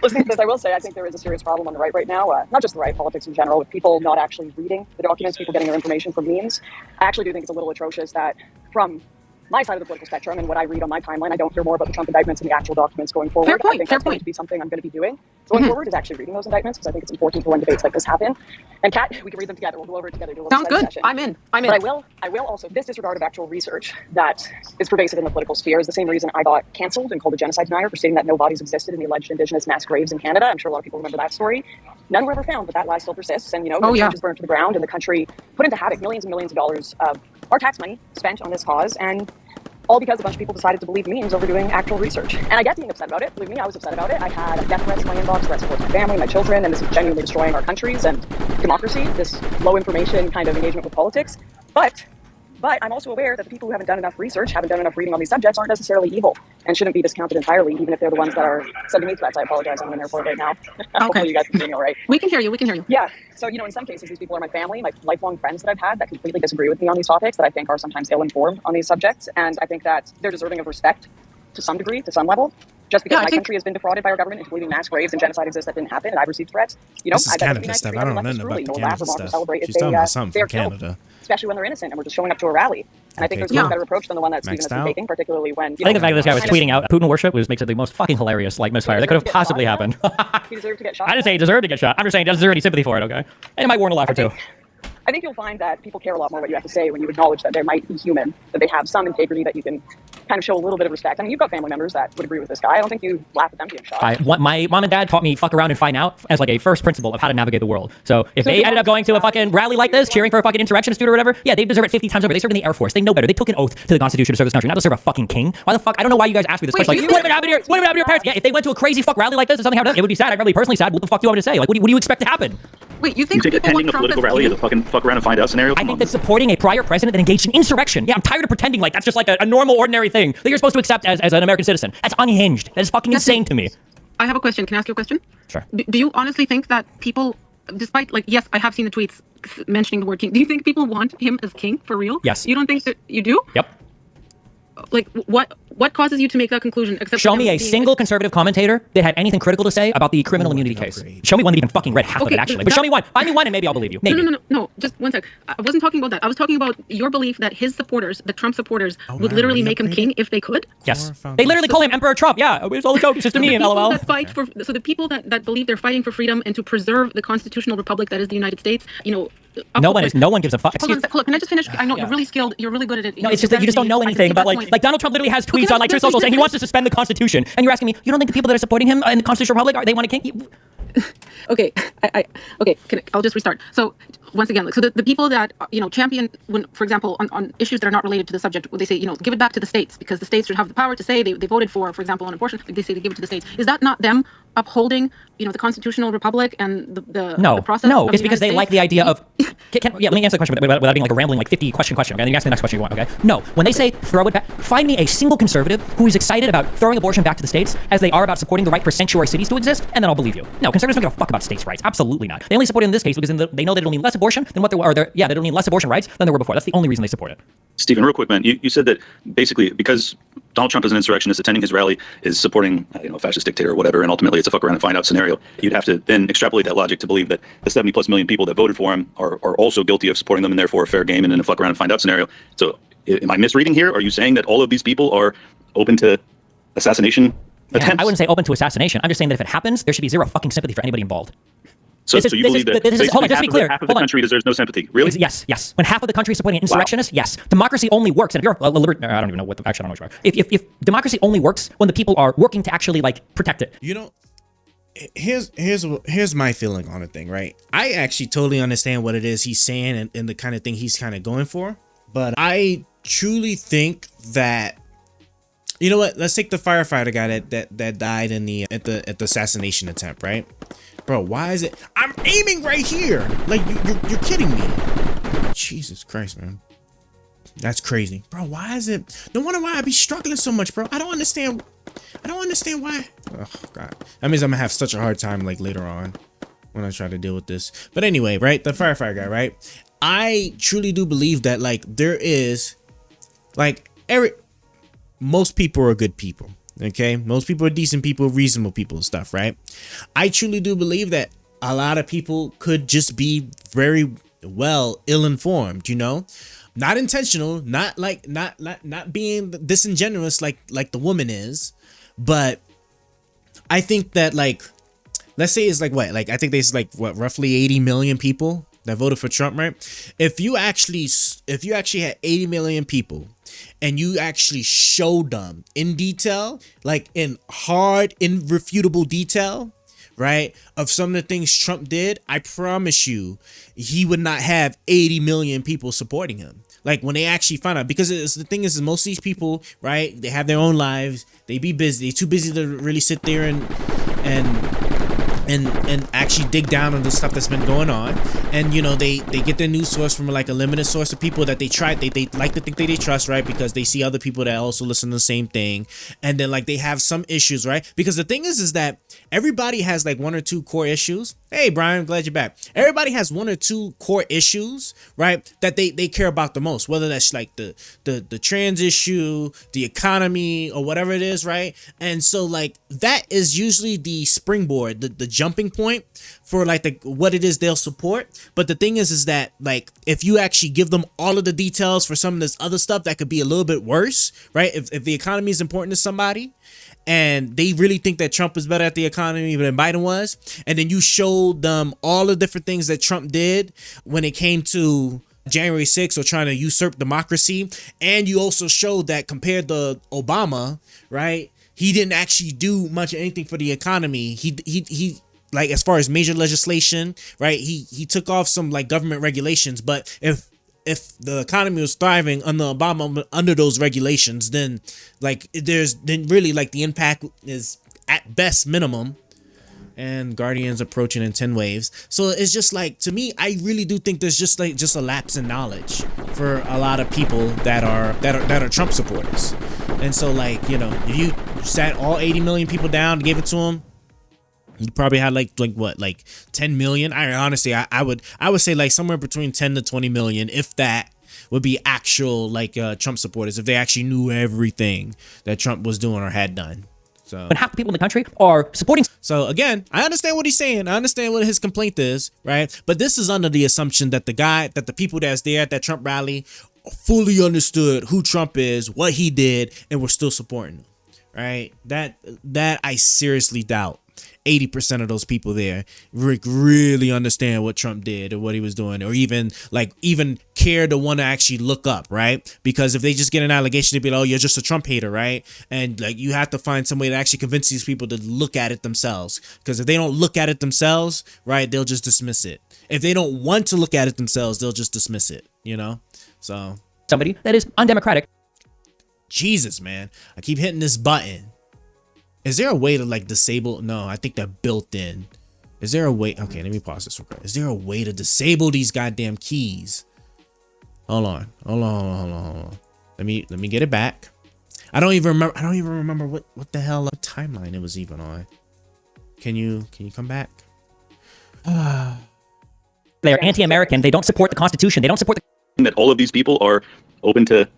Listening to this, I will say I think there is a serious problem on the right now, not just the right, politics in general, with people not actually reading the documents, people getting their information from memes. I actually do think it's a little atrocious that from my side of the political spectrum and what I read on my timeline, I don't hear more about the Trump indictments and the actual documents going forward. Fair point, I think fair that's going point. to be something I'm going to be doing going forward, is actually reading those indictments, because I think it's important for when debates like this happen. And Kat, we can read them together. We'll go over it together. Do a little Sounds study good. session. I'm in. But I will also, this disregard of actual research that is pervasive in the political sphere is the same reason I got cancelled and called a genocide denier for stating that no bodies existed in the alleged Indigenous mass graves in Canada. I'm sure a lot of people remember that story. None were ever found, but that lie still persists. And, you know, the church is burned to the ground and the country put into havoc millions and millions of dollars of our tax money spent on this cause. And all because a bunch of people decided to believe memes over doing actual research. And I get being upset about it. Believe me, I was upset about it. I had death threats in my inbox, threats towards my family, my children, and this is genuinely destroying our countries and democracy, this low information kind of engagement with politics. But I'm also aware that the people who haven't done enough research, haven't done enough reading on these subjects, aren't necessarily evil and shouldn't be discounted entirely, even if they're the ones that are sending me threats. I apologize, I'm in an airport right now. Hopefully you guys can hear me all right. We can hear you. Yeah. So, you know, in some cases, these people are my family, my lifelong friends that I've had that completely disagree with me on these topics, that I think are sometimes ill-informed on these subjects. And I think that they're deserving of respect to some degree, to some level. Just because my country has been defrauded by our government into believing mass graves and genocide exist that didn't happen, and I've received threats. You know, This is I bet it'd be Canada nice to stuff. treat I don't know everyone nothing truly, about the no laugh or Canada mock or stuff. celebrate if She's talking about something they're from killed, Canada. especially when they're innocent and we're just showing up to a rally. And I think there's no cool. better approach than the one that Stephen has Maxed been out. taking, particularly when, you I think know, the fact that this guy was kind of- tweeting out Putin worship makes it the most fucking hilarious like misfire that could have possibly happened. He deserved to get shot. I didn't say he deserved to get shot. I'm just saying he doesn't deserve any sympathy for it, okay? And it might warrant a laugh or two. I think you'll find that people care a lot more what you have to say when you acknowledge that they might be human, that they have some integrity, that you can kind of show a little bit of respect. I mean, you've got family members that would agree with this guy. I don't think you laugh at them being shot. My mom and dad taught me fuck around and find out as like a first principle of how to navigate the world. So if they ended up going to a fucking rally like this, cheering for a fucking insurrectionist dude or whatever, yeah, they deserve it 50 times over. They served in the Air Force. They know better. They took an oath to the Constitution to serve this country, not to serve a fucking king. Why the fuck? I don't know why you guys asked me this Wait, question. Like, do you what would happen to your parents? Yeah, if they went to a crazy fuck rally like this or something happened, it would be sad. I'd really personally sad. What the fuck do you want me to say? Like, what do you expect to happen? Wait, you You think think people attending want a Trump political as rally is a king? fucking fuck around and find out scenario? I Come think on. that supporting a prior president that engaged in insurrection. Yeah, I'm tired of pretending like that's just like a normal, ordinary thing that you're supposed to accept as an American citizen. That's unhinged. That is fucking insane to me. I have a question. Can I ask you a question? Sure. Do you honestly think that people, despite like, yes, I have seen the tweets mentioning the word king. Do you think people want him as king for real? Yes. You don't think that you do? Yep. Like, what causes you to make that conclusion? Except Show for me him a being- single conservative commentator that had anything critical to say about the criminal immunity case. upgrade. Show me one that even fucking read half of Okay, it, actually. But show me one. Find me one and maybe I'll believe you. Maybe. No. Just one sec. I wasn't talking about that. I was talking about your belief that his supporters, the Trump supporters, would wow, literally we make him upgraded? king if they could. Yes. More They literally call him Emperor Trump. Yeah, it's all a joke. It's just a meme, People lol. that fight for, so the people that believe they're fighting for freedom and to preserve the constitutional republic that is the United States, you know. No one gives a fuck. Hold on, Excuse- look, can I just finish? I know Yeah. you're really skilled. You're really good at it. No, it's just that you just don't know anything about like Donald Trump literally has tweets on like Truth Social saying he wants to suspend the Constitution, and you're asking me, you don't think the people that are supporting him in the Constitutional Republic they want to king? Okay, okay. I'll just restart. So once again, so the people that champion, when, for example, on issues that are not related to the subject, they say give it back to the states because the states should have the power to say they voted for example, on abortion. They say they give it to the states. Is that not them upholding the constitutional republic and the process? No, of it's the because they United like the idea of. Let me answer the question without being like a rambling like 50 question. Okay, then you ask me the next question you want. Okay, no, when they say throw it back, find me a single conservative who is excited about throwing abortion back to the states as they are about supporting the right for sanctuary cities to exist, and then I'll believe you. No, conservatives don't give a fuck about states' rights. Absolutely not. They only support it in this case because they know that it'll mean less abortion than what there were. They don't need less abortion rights than there were before. That's the only reason they support it. Stephen, real quick, man, you said that basically because Donald Trump is an insurrectionist, attending his rally is supporting a fascist dictator or whatever, and ultimately it's a fuck around and find out scenario. You'd have to then extrapolate that logic to believe that the 70+ million people that voted for him are also guilty of supporting them and therefore a fair game and in a fuck around and find out scenario. So am I misreading here? Are you saying that all of these people are open to assassination attempts? I wouldn't say open to assassination. I'm just saying that if it happens, there should be zero fucking sympathy for anybody involved. So This is- you this believe is- that this is- basically hold on, just to be clear, half of hold the on. country deserves no sympathy? Really? Yes. When half of the country is supporting an insurrectionist, yes. Democracy only works. And if you're I don't even know what. Actually, I don't know what you are. If democracy only works when the people are working to actually like protect it. Here's my feeling on the thing, right? I actually totally understand what it is he's saying and the kind of thing he's kind of going for, but I truly think that, you know what? Let's take the firefighter guy that died in the at the assassination attempt, right? Bro, why is it? I'm aiming right here. Like you're kidding me. Jesus Christ, man. That's crazy, bro. Why is it? No wonder why I be struggling so much, bro. I don't understand why. Oh God, that means I'm gonna have such a hard time like later on when I try to deal with this. But anyway, right? The firefighter guy, right? I truly do believe that like there is, like most people are good people. Okay, most people are decent people, reasonable people and stuff, right? I truly do believe that a lot of people could just be very well ill-informed, you know, not intentional, not being disingenuous like the woman is, but I think that like, let's say it's like what, like I think there's like what, roughly 80 million people that voted for Trump, right? If you actually had 80 million people and you actually showed them in detail, like in hard, irrefutable detail, right, of some of the things Trump did, I promise you, he would not have 80 million people supporting him. Like when they actually find out, because the thing is most of these people, right, they have their own lives, they be busy, they're too busy to really sit there and actually dig down on the stuff that's been going on. And you know, they get their news source from like a limited source of people that they like to think that they trust, right? Because they see other people that also listen to the same thing. And then like they have some issues, right? Because the thing is that everybody has like one or two core issues. Hey Brian, glad you're back. Everybody has one or two core issues, right, that they care about the most, whether that's like the trans issue, the economy, or whatever it is, right? And so like that is usually the springboard, the jumping point for like what it is they'll support. But the thing is that like if you actually give them all of the details for some of this other stuff that could be a little bit worse, right? If the economy is important to somebody and they really think that Trump is better at the economy than Biden was, and then you showed them all the different things that Trump did when it came to January 6th or trying to usurp democracy, and you also showed that compared to Obama, right, he didn't actually do much of anything for the economy. He like as far as major legislation, right, he took off some like government regulations, but if the economy was thriving under Obama under those regulations, then like then really like the impact is at best minimum. And Guardians approaching in 10 waves. So it's just like, to me, I really do think there's just a lapse in knowledge for a lot of people that are Trump supporters. And so like, you know, if you sat all 80 million people down and gave it to him, you probably had like 10 million. I would say like somewhere between 10 to 20 million, if that, would be actual like Trump supporters, if they actually knew everything that Trump was doing or had done. So when half the people in the country are supporting. So again, I understand what he's saying. I understand what his complaint is, right? But this is under the assumption that the people that's there at that Trump rally fully understood who Trump is, what he did, and were still supporting him, right? That I seriously doubt. 80% of those people there really understand what Trump did or what he was doing, or even care to want to actually look up, right? Because if they just get an allegation, they'd be like, oh, you're just a Trump hater, right? And like you have to find some way to actually convince these people to look at it themselves, because if they don't look at it themselves, right, they'll just dismiss it. If they don't want to look at it themselves, they'll just dismiss it, you know? So somebody that is undemocratic. Jesus, man, I keep hitting this button. Is there a way to like disable? No, I think they're built in. Is there a way? Okay, let me pause this real quick. Is there a way to disable these goddamn keys? Hold on. Let me get it back. I don't even remember what the hell timeline it was even on. Can you come back? They're anti-American. They don't support the Constitution. They don't support the. That all of these people are open to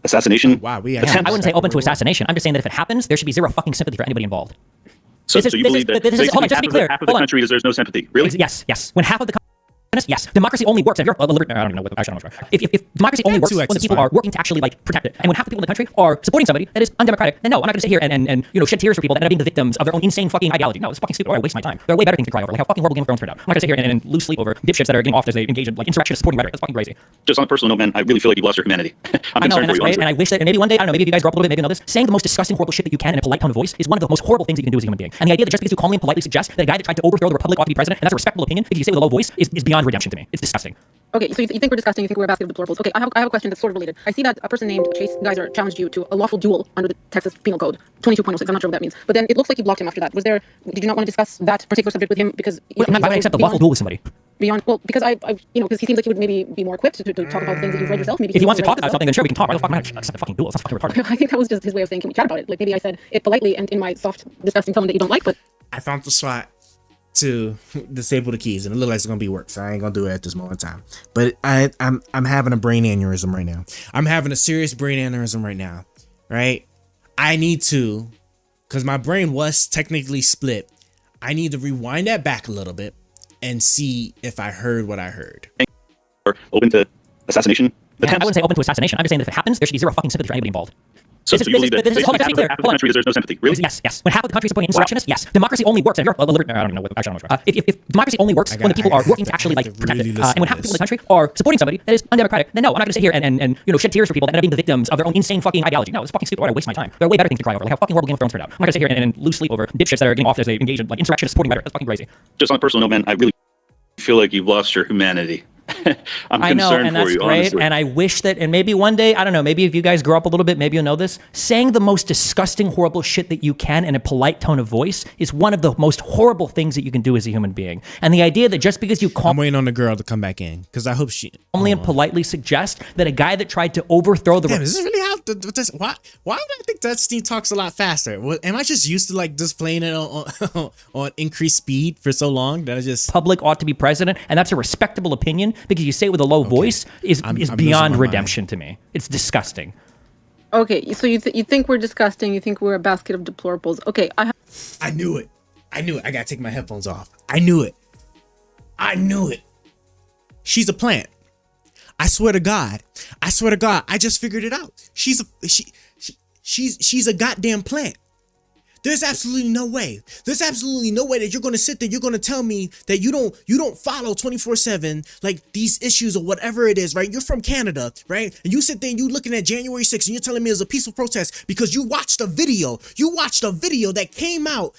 assassination. Wow, I wouldn't say open to assassination. I'm just saying that if it happens, there should be zero fucking sympathy for anybody involved. So you believe that hold on, just to be clear, half of the country deserves no sympathy? Really? Yes. When half of the yes, democracy only works. If you're I don't even know what actually I'm not sure. If democracy only works when the people are working to actually like protect it, and when half the people in the country are supporting somebody that is undemocratic, then no, I'm not going to sit here and you know shed tears for people that end up being the victims of their own insane fucking ideology. No, it's fucking stupid. Or I waste my time. There are way better things to cry over, like how fucking horrible Game of Thrones turned out. I'm not going to sit here and lose sleep over dipshits that are getting off as they engage in like insurrectionist supporting rhetoric. That's fucking crazy. Just on a personal note, man, I really feel like you've lost your humanity. I'm I know, concerned and that's for you, great, and I wish that, and maybe one day, I don't know, maybe if you guys grow up a little bit, maybe you know this, saying the most disgusting, horrible shit that you can in a polite tone of voice is one of the most horrible things that you can do as a human being. And the idea that just because you calmly and politely suggest that a guy that tried to overthrow the republic ought to be president, and that's a respectable opinion, if you say with a low voice, is beyond redemption to me. It's disgusting. Okay, so you think we're disgusting, you think we're a basket of deplorables. Okay, I have a question that's sort of related. I see that a person named Chase Geyser challenged you to a lawful duel under the Texas Penal Code 22.06. I'm not sure what that means. But then it looks like you blocked him after that. Did you not want to discuss that particular subject with him? Because Why would I accept a lawful duel with somebody? Because because he seems like he would maybe be more equipped to talk about things that you've read yourself. Maybe If he wants to talk about something, then sure, we can talk. Why the fuck am I gonna accept a fucking duel? It's not fucking retarded. I think that was just his way of saying, can we chat about it? Like maybe I said it politely and in my soft, disgusting tone that you don't like, but I found the spot to disable the keys, and it looks like it's gonna be work, so I ain't gonna do it at this moment in time. But I'm having a brain aneurysm right now. I'm having a serious brain aneurysm right now, right? I need to, because my brain was technically split. I need to rewind that back a little bit and see if I heard what I heard. Or open to assassination I attempts. wouldn't say open to assassination. I'm just saying that if it happens, there should be zero fucking sympathy for anybody involved. So you believe that hold on, half to be clear, of the country there's no sympathy? Really? Yes. When half of the country is supporting insurrectionists, yes. Democracy only works. And if you're I don't even know. Actually, I'm not sure. If democracy only works when the people are working to actually like protect it, and when half the people in the country are supporting somebody that is undemocratic, then no, I'm not going to sit here and shed tears for people that end up being the victims of their own insane fucking ideology. No, it's fucking stupid. Why would I waste my time? There are way better things to cry over, like how fucking horrible Game of Thrones turned out. I'm not going to sit here and lose sleep over dipshits that are getting off as they engage in like insurrectionists supporting rhetoric. That's fucking crazy. Just on a personal note, man, I really feel like you've lost your humanity. I'm I know, concerned and for that's you, great. honestly. And I wish that, and maybe one day, I don't know, maybe if you guys grow up a little bit, maybe you'll know this. Saying the most disgusting, horrible shit that you can in a polite tone of voice is one of the most horrible things that you can do as a human being. And the idea that just because you I'm calmly waiting on the girl to come back in because I hope she. and politely suggest that a guy that tried to overthrow the Damn, is this really how? Why would I think that Steve talks a lot faster? Am I just used to like just playing it on increased speed for so long that I just. public ought to be president, and that's a respectable opinion because you say it with a low voice is I'm losing beyond my redemption to me. It's disgusting. okay, so you think we're disgusting, you think we're a basket of deplorables. Okay, I knew it. I gotta take my headphones off. I knew it. She's a plant. I swear to God. I just figured it out. She's a goddamn plant. There's absolutely no way that you're gonna sit there. You're gonna tell me that you don't follow 24/7 like these issues or whatever it is, right? You're from Canada, right? And you sit there and you looking at January 6th and you're telling me it was a peaceful protest because you watched a video. You watched a video that came out.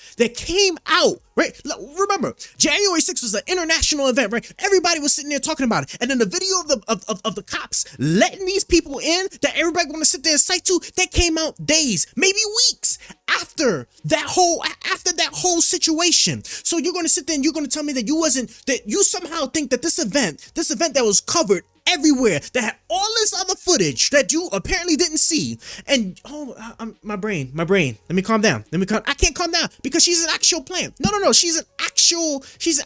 Right? Remember, January 6th was an international event, right? Everybody was sitting there talking about it. And then the video of the cops letting these people in that everybody want to sit there and cite to, that came out days, maybe weeks after that whole situation. So you're going to sit there and you're going to tell me that you somehow think that this event that was covered everywhere, that had all this other footage that you apparently didn't see, and my brain, let me calm down. I can't calm down because she's an actual plant. No, she's an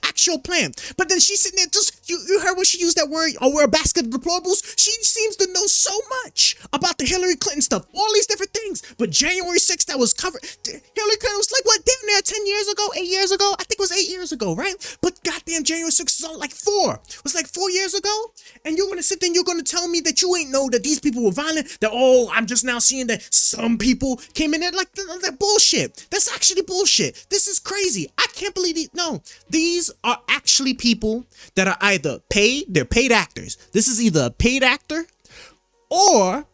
actual plant. But then she's sitting there, just you heard when she used that word, we're a basket of deplorables. She seems to know so much about the Hillary Clinton stuff, all these different things. But January 6th, that was covered. Hillary Clinton was like, what, damn near 10 years ago, 8 years ago? I think it was 8 years ago, right? But goddamn, January 6th was like 4. It was like 4 years ago. And you're gonna sit there and you're gonna tell me that you ain't know that these people were violent, that I'm just now seeing that some people came in there like that bullshit. That's actually bullshit. This is crazy. I can't believe it. No, these are actually people that are either paid, they're paid actors. This is either a paid actor or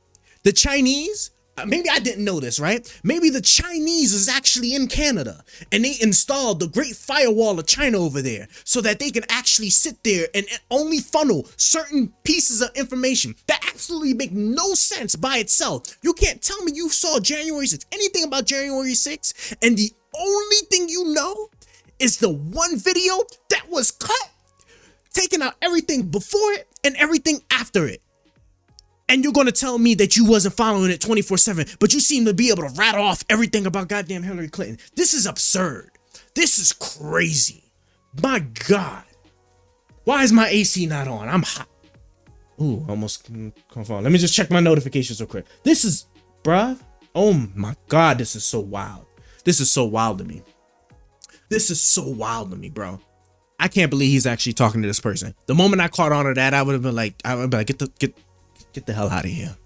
the Chinese. Maybe I didn't know this, right? Maybe the Chinese is actually in Canada and they installed the Great Firewall of China over there so that they can actually sit there and only funnel certain pieces of information that absolutely make no sense by itself. You can't tell me you saw January 6th, anything about January 6th, and the only thing you know is the one video that was cut, taking out everything before it and everything after it. And you're going to tell me that you wasn't following it 24/7, but you seem to be able to rattle off everything about goddamn Hillary Clinton. This is absurd. This is crazy. My God. Why is my AC not on? I'm hot. Ooh, almost come on. Let me just check my notifications real quick. This is, bruh. Oh my God, this is so wild. This is so wild to me. Bro. I can't believe he's actually talking to this person. The moment I caught on to that, I would have been like, get the hell out of here.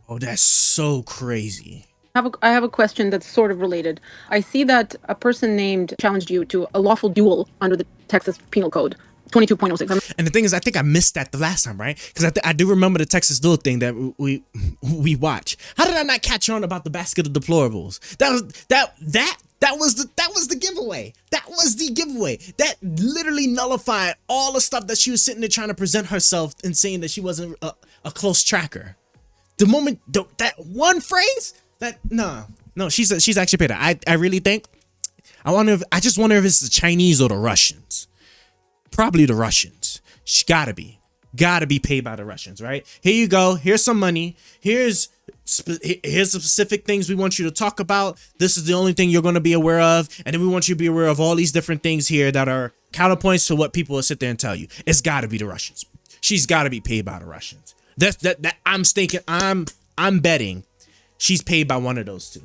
Oh, that's so crazy. I have a question that's sort of related. I see that a person named challenged you to a lawful duel under the Texas Penal Code 22.06. And the thing is, I think I missed that the last time, right? Because I do remember the Texas duel thing that we watched. How did I not catch on about the basket of deplorables? That was the giveaway. That was the giveaway. That literally nullified all the stuff that she was sitting there trying to present herself and saying that she wasn't a close tracker. The moment that one phrase, no, she's actually better. I really think. I just wonder if it's the Chinese or the Russians. Probably the Russians. She gotta be paid by the Russians, right? Here you go. Here's some money. Here's the specific things we want you to talk about. This is the only thing you're going to be aware of. And then we want you to be aware of all these different things here that are counterpoints to what people will sit there and tell you. It's got to be the Russians. She's got to be paid by the Russians. I'm betting she's paid by one of those two.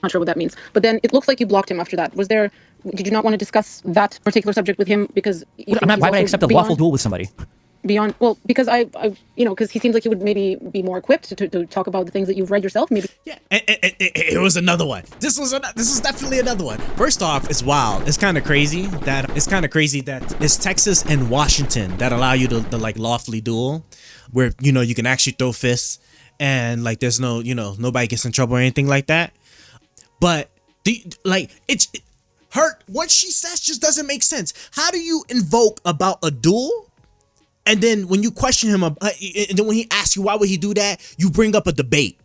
Not sure what that means. But then it looks like you blocked him after that. Did you not want to discuss that particular subject with him? Because why would I accept a lawful duel with somebody? Because because he seems like he would maybe be more equipped to talk about the things that you've read yourself. Maybe. Yeah, and it was another one. This is definitely another one. First off, it's wild. It's kind of crazy that it's Texas and Washington that allow you to like lawfully duel, where you can actually throw fists and like there's no nobody gets in trouble or anything like that. But what she says just doesn't make sense. How do you invoke about a duel? And then when you question him, and then when he asks you why would he do that, you bring up a debate.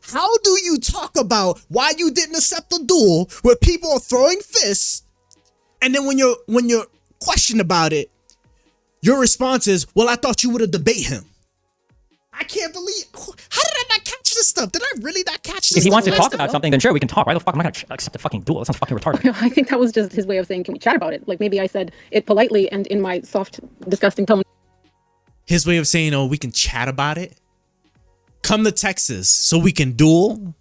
How do you talk about why you didn't accept a duel where people are throwing fists, and then when you're questioned about it, your response is, "Well, I thought you would have debate him." I can't believe. How did I not catch this stuff? Did I really not catch this? If he wants to talk about something, then sure, we can talk. Why the fuck am I gonna accept a fucking duel? That sounds fucking retarded. I think that was just his way of saying, "Can we chat about it?" Like maybe I said it politely and in my soft, disgusting tone. His way of saying, "Oh, we can chat about it. Come to Texas so we can duel,"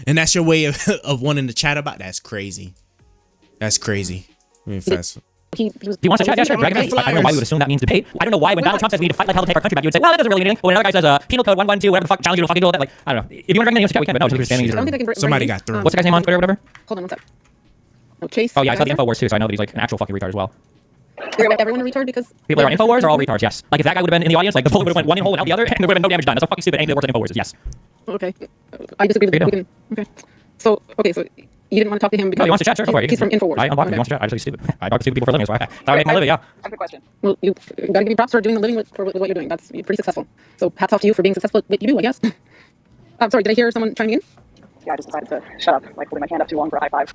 and that's your way of wanting to chat about. That's crazy. That's crazy. I mean, fast. He If he wants to chat, yeah, sure. I don't know why we would assume that means debate. I don't know why when Donald Trump says we need to fight like hell to take our country back, you would say, well, that doesn't really mean anything. But when another guy says penal code 112, whatever the fuck, challenge you to fucking duel, that, like, I don't know. If you want to bring anything else to chat, we can, but no, just understanding. I don't think I can bring Somebody got through. What's the guy's name on Twitter or whatever? Hold on one sec. No, Chase. Oh, yeah, I saw the InfoWars too, so I know that he's like an actual fucking retard as well. Is everyone a retard because People that are on InfoWars are all retards, yes. Like, if that guy would have been in the audience, like, the bullet would have went one hole and out the other, and there would have been no damage done. That's so fucking stupid. Anything that works on InfoWars is yes. Okay. I disagree with you. Okay. So you didn't want to talk to him because No, he wants to chat, sure. Go for it. He's from InfoWars. I unblocked him. He wants to chat. I just think he's stupid. I talk to stupid people for a living, so that's how I make my living, yeah. I have a question. Well, you gotta give me props for doing the living with what you're doing. That's pretty successful. So hats off to you for being successful at what you do, I guess. I'm sorry, did I hear someone chiming in? Yeah, I just decided to shut up, like holding my hand up too long for a high five.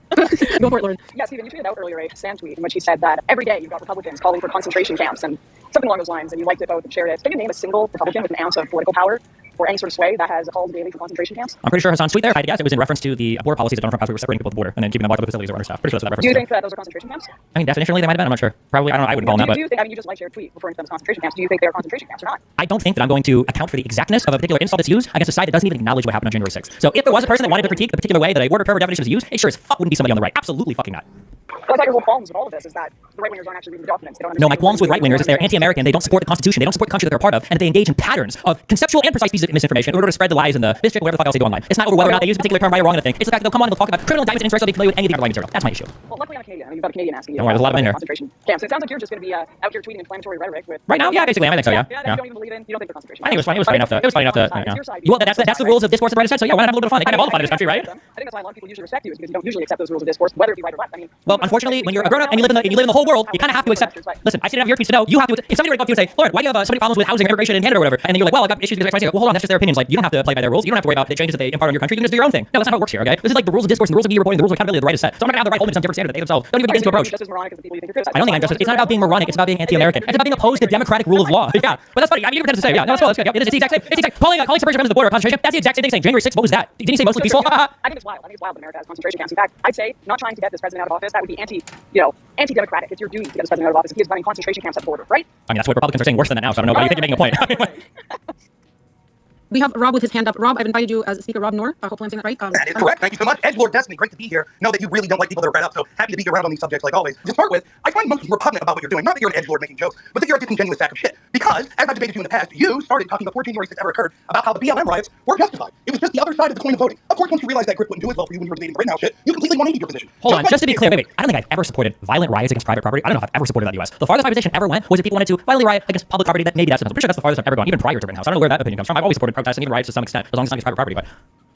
Go for it, Lauren. Yeah, Stephen, you tweeted out earlier a Sam tweet in which he said that every day you've got Republicans calling for concentration camps and something along those lines, and you liked it both and shared it. Can you name a single Republican with an ounce of political power or any sort of sway that has called daily for concentration camps? I'm pretty sure Hassan's tweet there, I guess it was in reference to the border policies that Donald Trump passed. We were separating people at the border and then keeping them locked up in facilities or other stuff. Pretty sure that's what that reference Do you to. think that those are concentration camps? I mean, definitionally, they might have been. I'm not sure. Probably, I don't know. I wouldn't call them that, Do but you think, I mean, you just liked your tweet referring to them as concentration camps. Do you think they are concentration camps or not? I don't think that I'm going to account for the exactness of a particular insult that's used against a side that doesn't even acknowledge what happened on January 6th. So if there was a person that wanted to critique the particular way that a word or paragraph definition is used, it sure as fuck wouldn't be somebody on the right. Absolutely fucking not. Well, I thought your whole qualms with all of this is that the right-wingers aren't actually reading the documents. They don't No, my understand qualms with what right-wingers is they're anti-American, they don't support the Constitution, they don't support the country that they're a part of, and they engage in patterns of conceptual and precise pieces of misinformation in order to spread the lies and the mischief, whatever the fuck else they do online. It's not over whether or not they use a particular term right or wrong, I think. It's the fact that they'll come on and they'll talk about criminal indictments and interest, so they familiar with any of the underlying material. That's my issue. Well, luckily I'm Canadian. I mean, you've got a Canadian asking you Don't worry, there's a lot of men here. concentration camps. So it sounds like you're just going to be out here tweeting inflammatory rhetoric with... Right now? Yeah, basically, I think so, yeah. Yeah, that you don't even believe in. You don't think they're concentration I think it was camps. funny. It was funny enough to, Well, that's the rules of discourse that the right has said, so yeah, why not have a little bit of fun? They kind of all the fun in this country, right? I think that's why a lot of people usually respect you, is because you don't usually accept those rules of discourse, whether it be right or left. I mean, Well, unfortunately, when you're a grown-up and you live in the whole world, you kind of have to accept. Listen, I see it on your tweets to know. You have to. If somebody were to go up to you and say, "Lauren, why do you have so many problems with housing or immigration in Canada or whatever?" And then you're like, "Well, I got issues because X, Y, Z." Well, hold on, that's just their opinions. Like, you don't have to play by their rules. You don't have to worry about the changes that they impart on your country. You can just do your own thing. No, that's not how it works here. Okay, this is like the rules of discourse and the rules of media reporting, the rules of accountability that the right is set. So I'm not gonna have the right holding some different standard. They themselves don't even begin to approach. just as moronic as the people you think you're criticizing. I don't think I'm just. It's not about being moronic. It's about being anti-American. It's about being opposed to democratic rule of law. Yeah, but that's funny. I mean, you pretend to say, yeah, no, that's cool. That's good. Yeah, it's the exact same. It's the exact. Calling separation of the border concentration. That's the exact same thing. Saying January 6th. What was that? Didn't he say mostly peaceful? I think it's wild. I think it's wild that America has concentration camps. In fact, I'd say not trying to get this president out of office, that would be anti-democratic. It's your duty to get this president out of office if he is running concentration camps at the border, right? I mean, that's what Republicans are saying worse than that now. So I don't know. But you think you're making a point? We have Rob with his hand up. Rob, I've invited you as Speaker Rob Noor. Hopefully I'm saying that right. That is correct. Thank you so much. Edgelord Destiny, great to be here. Know that you really don't like people that are right up, so happy to be around on these subjects like always. To start with, I find most repugnant about what you're doing. Not that you're an edgelord making jokes, but that you're a disingenuous sack of shit. Because, as I've debated you in the past, you started talking before January 6th ever occurred about how the BLM riots were justified. It was just the other side of the coin of voting. Of course, once you realized that grip wouldn't do as well for you when you were debating the Rittenhouse shit, you completely 180 your position. Hold on, just to be clear, wait. I don't think I've ever supported violent riots against private property. I don't know if I've ever supported that in the US. The farthest my position ever went was if people wanted to violently riot against public property. That maybe that's I'm pretty sure that's the farthest I've ever gone, even prior to Rittenhouse. I don't know where that opinion comes from. I've always supported protests and even riots to some extent, as long as it's not against private property. But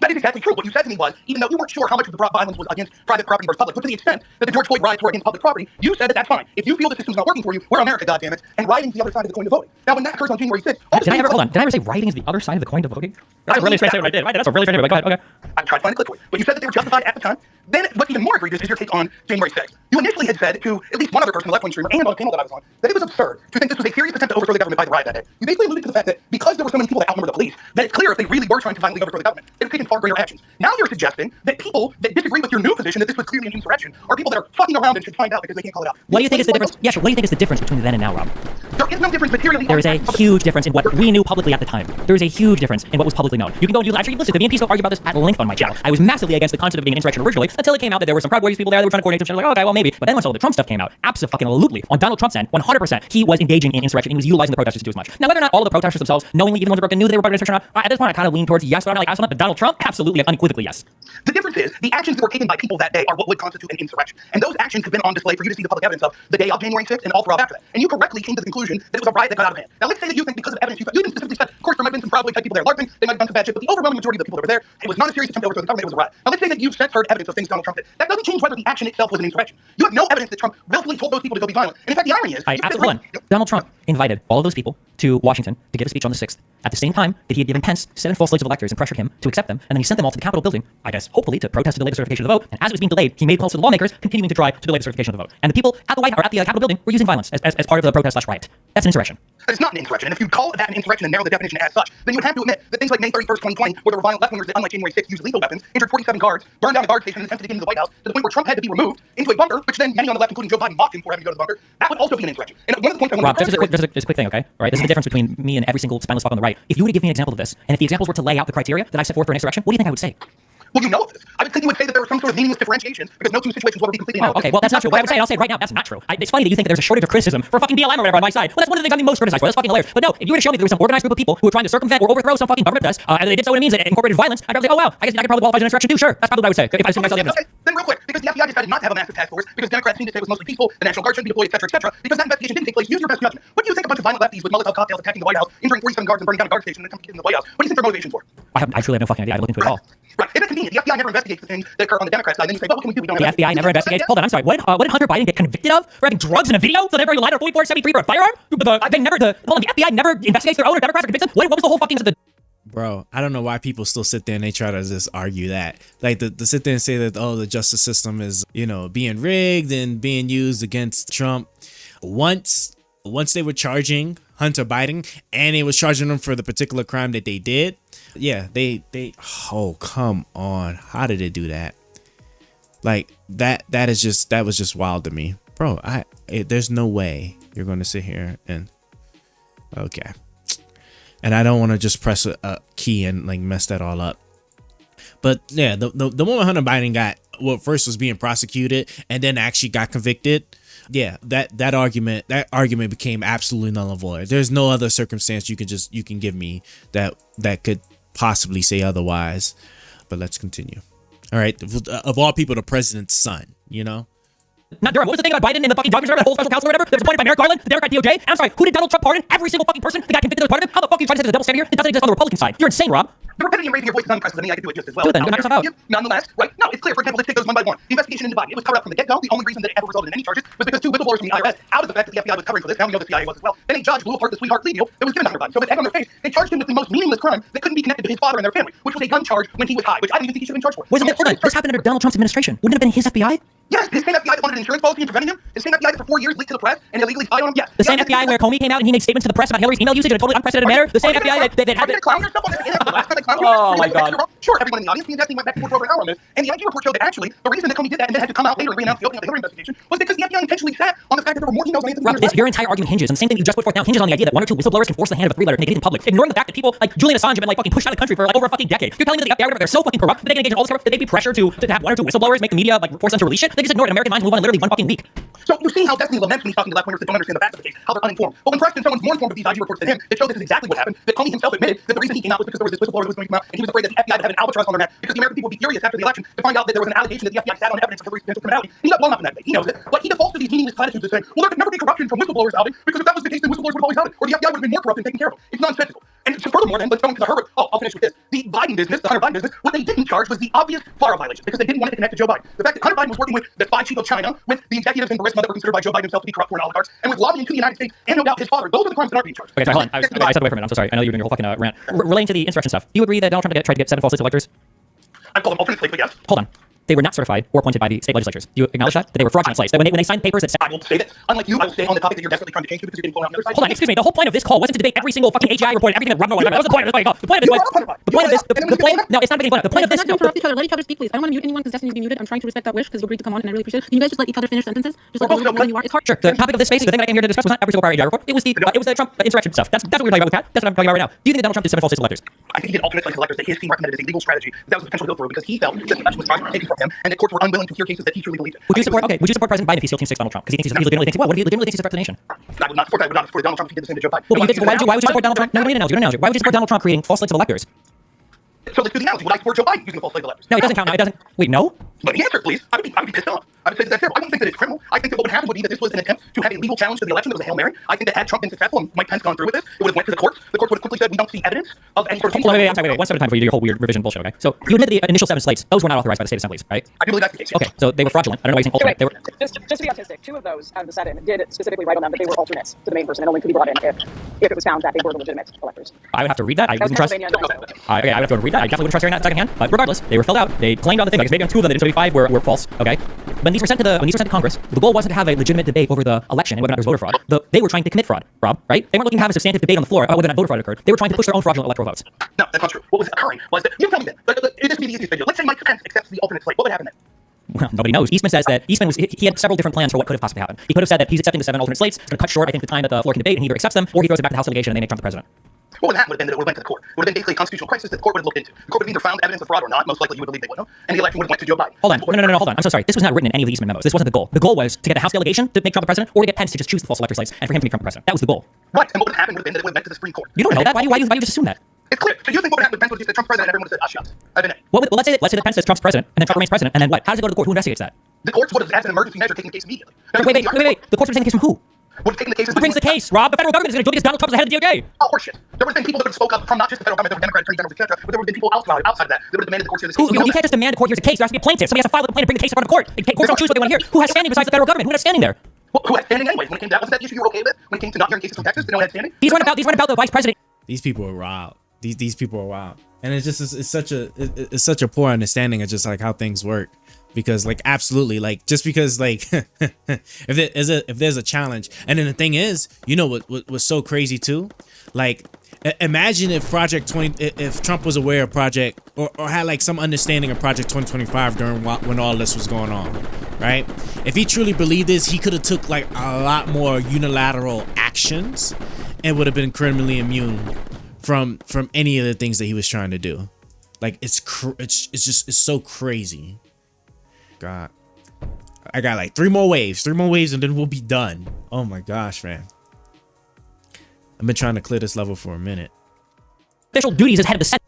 that is exactly true. What you said to me was, even though you weren't sure how much of the violence was against private property versus public, but to the extent that the George Floyd riots were against public property, you said that that's fine. If you feel the system's not working for you, we're America, goddammit, and rioting's the other side of the coin to voting. Now, when that occurs on January 6th, did I ever say rioting is the other side of the coin to voting? That's a really strange statement I did. That's a really strange statement. Go ahead. Okay. I'm trying to find a clip for you. But you said that they were justified at the time. Then what's even more egregious is your take on January 6th. You initially had said to at least one other person, a left-wing streamer, and on a panel that I was on, that it was absurd to think this was a serious attempt to overthrow the government by the riot that day. You basically alluded to the fact that because there were so many people that outnumbered the police, that it's clear if they really were trying to violently overthrow the government, they've taken far greater actions. Now you're suggesting that people that disagree with your new position that this was clearly an insurrection are people that are fucking around and should find out because they can't call it out. What do you think is the difference? Yeah, sure. What do you think is the difference between then and now, Rob? There is no difference materially. There is a huge difference in what we knew publicly at the time. There is a huge difference in what was publicly known. You can go and do actually listen. The VNP still argue about this at length on my channel. I was massively against the concept of being an insurrection originally until it came out that there were some Proud Boys people there that were trying to coordinate some shit. Like, oh, okay, well maybe. But then once all the Trump stuff came out, absolutely, on Donald Trump's end, 100%, he was engaging in insurrection. He was utilizing the protesters to do as much. Now, whether or not all of the protesters themselves, knowingly, even the ones who knew they were part of insurrection or not, at this point, I kind of lean towards yes. But I'm like, absolutely, but Donald Trump, absolutely, and unequivocally yes. The difference is the actions that were taken by people that day are what would constitute an insurrection, and those actions have been on display for you to see the public evidence of the day of January 6th and all throughout after that. And you correctly came to the conclusion that it was a riot that got out of hand. Now, let's say that you think because of evidence you even specifically said, of course, there might have been some Proud Boy type people there LARPing, they might have done some bad shit, but the overwhelming majority of the people that were there, it was not a serious attempt to overthrow the government, it was a riot. Now, let's say that you've since heard evidence of things Donald Trump did. That doesn't change whether the action itself was an insurrection. You have no evidence that Trump willfully told those people to go be violent. And in fact, the irony is, absolutely. Donald Trump invited all of those people to Washington to give a speech on the 6th. At the same time that he had given Pence 7 full slates of electors and pressured him to accept them, and then he sent them all to the Capitol building, I guess, hopefully to protest to delay the certification of the vote. And as it was being delayed, he made calls to the lawmakers, continuing to try to delay the certification of the vote. And the people at the White House, or at the Capitol building, were using violence as part of the protest/riot. That's an insurrection. It's not an insurrection. And if you call that an insurrection and narrow the definition as such, then you would have to admit that things like May 31st, 2020, where there were violent left-wingers that, unlike January 6th, used lethal weapons, injured 47 guards, burned down a guard station, and attempted to get into the White House to the point where Trump had to be removed into a bunker, which then many on the left, including Joe Biden, mocked him for having to go to the bunker. That would also be an insurrection. And one of the points I want to Rob, just a quick thing, okay? All right, this is the difference between me and every single spineless fuck on the right. If you were to give me an example of this, and if the examples were to lay out the criteria that I set forth for an insurrection, what do you think I would say? Well, you know this. I would think you would say that there was some sort of meaningless differentiation because no two situations will be completely analogous. Okay, well, that's not true. What I would say, and I'll say it right now, that's not true. It's funny that you think that there's a shortage of criticism for fucking BLM or whatever on my side. Well, that's one of the things I'm the most criticized for. That's fucking hilarious. But no, if you were to show me that there was some organized group of people who were trying to circumvent or overthrow some fucking government protest, and they did so in a means that incorporated violence, I'd probably say, oh wow, I guess I could probably qualify as an insurrection too. Sure, that's probably what I would say. If I assume myself the evidence. Okay, then real quick, because the FBI decided not to have a massive task force, because Democrats seemed to say it was mostly peaceful, the National Guard shouldn't be deployed, etc., because that investigation didn't take place. Use your best judgment. What do you think a bunch of violent lefties with Molotov cocktails attacking the White House, injuring 47 guards and burning down a guard station, and then coming to get in the White House? What do you think their motivation for? I truly have no fucking idea. I haven't looked into it at all. Right. It's convenient. The FBI never investigates the things that occur on the Democrat side. Then you say, well, what can we do? We don't the FBI never investigates. Hold on, I'm sorry. What did Hunter Biden get convicted of for having drugs in a video? So they never lied on 4473 for a firearm? The FBI never investigates their own, or Democrats are convicted. What was the whole fucking Bro, I don't know why people still sit there and they try to just argue that. Like, to sit there and say that, oh, the justice system is, being rigged and being used against Trump. Once they were charging Hunter Biden and it was charging them for the particular crime that they did, yeah, oh, come on. How did it do that? Like, that was just wild to me. Bro, there's no way you're going to sit here and, okay. And I don't want to just press a key and like mess that all up. But yeah, the moment Hunter Biden got first was being prosecuted and then actually got convicted. Yeah, that argument became absolutely null and void. There's no other circumstance you can give me that could possibly say otherwise. But let's continue. All right, of all people, the president's son, Not Durham. What was the thing about Biden and the fucking drug reserve, the whole special counsel or whatever that was appointed by Merrick Garland, the Democrat DOJ? And I'm sorry, who did Donald Trump pardon? Every single fucking person that got convicted as part of it? How the fuck are you trying to say there's a double standard here? It doesn't exist on the Republican side. You're insane, Rob. The rapidity in raising your voice is unprecedented. I could do it just as well. Do it then. Knock yourself out. Nonetheless, right? No, it's clear. For example, let's take those one by one. The investigation into Biden. It was covered up from the get-go. The only reason that it ever resulted in any charges was because two whistleblowers from the IRS, out of the fact that the FBI was covering for this, now we know the CIA was as well. Then a judge blew apart the sweetheart plea deal that was given to Hunter Biden. So with egg on their face, they charged him with the most meaningless crime that couldn't be connected to his father and their family, which was a gun charge when he was high, which I didn't even think he should have been charged for. Wasn't it? Hold on. This happened under Donald Trump's administration. Wouldn't it have been his FBI? Yes, the same FBI that wanted an insurance policy and preventing him. The same FBI that for 4 years leaked to the press and illegally spied on him. Yes. The same FBI where Comey came out and he made statements to the press about Hillary's email usage in a totally unprecedented manner. The same FBI that had to clown yourself on this. Oh my God. Sure, everyone in the audience, the investigation went back and forth for over an hour on this, and the IG report showed that actually the reason that Comey did that and then had to come out later and re-announce the opening of the Hillary investigation was because the FBI FBI intentionally sat on the fact that there were more emails than anything. Rob, your entire argument hinges, and the same thing you just put forth now hinges on the idea that one or two whistleblowers can force the hand of a three-letter and they get it in public, ignoring the fact that people like Julian Assange have been like fucking pushed out of the country for like over a fucking decade. You're telling me that the FBI, they're so fucking corrupt that they can engage in all this corrupt, that they'd be pressured to have one or two whistleblowers make the media like force them to release shit? They just ignored it. American minds move on in literally one fucking week. So you see how Destiny laments when he's talking to left wingers that don't understand the facts of the case, how they're uninformed. But when Preston, someone's more informed of these IG reports than him, it shows this is exactly what happened. That Comey himself admitted that the reason he came out was because there was this whistleblower that was going to come out, and he was afraid that the FBI would have an albatross on their neck because the American people would be furious after the election to find out that there was an allegation that the FBI sat on evidence of Hillary's potential criminality. He got blown up in that debate. He knows it. But he defaults to these meaningless platitudes that say, well, there could never be corruption from whistleblowers outing because if that was the case, then whistleblowers would have always outed, or the FBI would have been more corrupt and taken care of them. It's nonsensical. And so furthermore, then, let's go into the Herbert. Oh, I'll finish with this. The Biden business, the Hunter Biden business, what they didn't charge was the obvious FARA violation because they didn't want it to connect to Joe Biden. The fact that Hunter Biden was working with the spy chief of China, with the executives in Burisma that were considered by Joe Biden himself to be corrupt foreign oligarchs, and with lobbying to the United States, and no doubt his father, those are the crimes that aren't being charged. Okay, sorry, hold on. I stepped away for a minute. I'm so sorry. I know you were doing your whole fucking rant. Relating to the insurrection stuff, do you agree that Donald Trump tried to get 7 false lists of electors? I call them alternate slates, but yes. Hold on. They were not certified or appointed by the state legislatures. Do you acknowledge that? That they were fraudulent slates. That when they signed papers that said... I will say that, unlike you, I will stay on the topic that you're desperately trying to change to because you're getting blown out on the other side. Hold on, excuse me. The whole point of this call wasn't to debate every single fucking AGI report, everything that Rob Noah. That was the point of this fucking call. The point of this was... The point of this... The point... No, it's not getting blown up. The point of this... Let's not interrupt each other. Let each other speak, please. I don't want to mute anyone because Destiny's being muted. I'm trying to respect that wish because you agreed to come on and I really appreciate it. Can you guys just let each other finish sentences? Just like more than you are. It's hard. Sure. The topic of this space, the thing that I came here to discuss was not every single prior AGI report. It was the Trump insurrection stuff. That's what we're talking about with Pat. That's what I'm talking about right now. Do you think that Donald Trump did 7 false lists of electors? I think he did alternate slates of electors that his team recommended as a legal strategy that was potentially go through because he felt that the election was taken from him and that courts were unwilling to hear cases that he truly believed in. Would you support President Biden if he still Team 6 Donald Trump? Because he legitimately thinks, well, what if he legitimately thinks he's a threat to the nation? I would not support that. I would not support Donald Trump if he did the same to Joe Biden. Well, why would you support Donald Trump? No, give me an analogy. Why would you support Donald Trump creating false lists of electors? So let's do the analogy. Would I support Joe Biden using a false slate of electors? No, it doesn't count now. It doesn't. Wait, no? Let me answer, please. I would be pissed off. I would say that that's terrible. I don't think that it's criminal. I think that what would happen would be that this was an attempt to have a legal challenge to the election that was a Hail Mary. I think that had Trump been successful and Mike Pence gone through with this, it would have went to the courts. The courts would have quickly said we don't see evidence of any sort of... Wait, one step at a time before you do your whole weird revision bullshit, okay? So you admit that the initial 7 slates, those were not authorized by the state assemblies, right? I do believe that's the case. Okay, so they were fraudulent. I don't know why you're saying alternate. They were... Just to be autistic, 2 of those out of the 7 did specifically write on them that they were alternates to the main person and only could be brought in if it was found that they were the legitimate electors. I would have to read that. I wouldn't trust. Okay, I would have to read that. I definitely wouldn't trust hearing that secondhand. But regardless, they were filled out. They claimed on the thing. I guess maybe on 2 of them, they didn't 75 were false. Okay. When these were sent to Congress, the goal wasn't to have a legitimate debate over the election and whether or not there was voter fraud. They were trying to commit fraud, Rob, right? They weren't looking to have a substantive debate on the floor about whether or not voter fraud occurred. They were trying to push their own fraudulent electoral votes. No, that's not true. What was occurring was that, you tell me then, this would be the easiest video. Let's say Mike Pence accepts the alternate slate. What would happen then? Well, nobody knows. Eastman says that he had several different plans for what could have possibly happened. He could have said that he's accepting the 7 alternate slates. It's going to cut short, I think, the time that the floor can debate, and he either accepts them or he throws it back to the House delegation and they make Trump the president. What would happen would have been that it would have went to the court. It would have been basically a constitutional crisis that the court would have looked into. The court would have either found evidence of fraud or not. Most likely you would believe they would have. And the election would have went to Joe Biden. Hold on. No, hold on. I'm so sorry. This was not written in any of the Eastman memos. This wasn't the goal. The goal was to get the House delegation to make Trump the president or to get Pence to just choose the false elector slates and for him to make Trump the president. That was the goal. Right. And what would have happened would have been that it would have went to the Supreme Court. You don't know that? Why do you just assume that? It's clear. So you think what would happen with Pence would have said Trump's president and everyone would have said, shucks. I've been it. Well, let's say that Pence says Trump's president and then Trump remains president and then what? How does it go to the court? Who investigates that? The courts would have, as an emergency measure, taken the case immediately. Wait. The courts would have taken the case from who? Would have taken the case. Who brings the case, Rob? The federal government is going to do it because Donald Trump is the head of the DOJ. Oh, horseshit. There would have been people that would have spoke up from not just the federal government, there were Democratic attorney generals, etc., but there would have been people outside of that. They would have demanded the court hear this case. You can't just demand the court hears a case. There has to be a plaintiff. Somebody has to file a complaint and bring the case in front of the court. Courts don't choose what they want to hear. Who has standing besides the federal government? Who has standing there? Well, who had standing anyways? When it came to that, wasn't that the issue you were okay with? When it came to not hearing cases from Texas, no one had standing? These weren't about the vice president. These people are wild. These people are wild, and it's such a poor understanding of just like how things work. Because like absolutely, like just because like if there's a challenge, and then the thing is, you know what was so crazy too, like imagine if if Trump was aware of Project or had like some understanding of Project 2025 during when all this was going on, right? If he truly believed this, he could have took like a lot more unilateral actions and would have been criminally immune from any of the things that he was trying to do. Like it's so crazy. God, I got like 3 more waves, and then we'll be done. Oh my gosh, man. I've been trying to clear this level for a minute. Official duties as head of the Senate.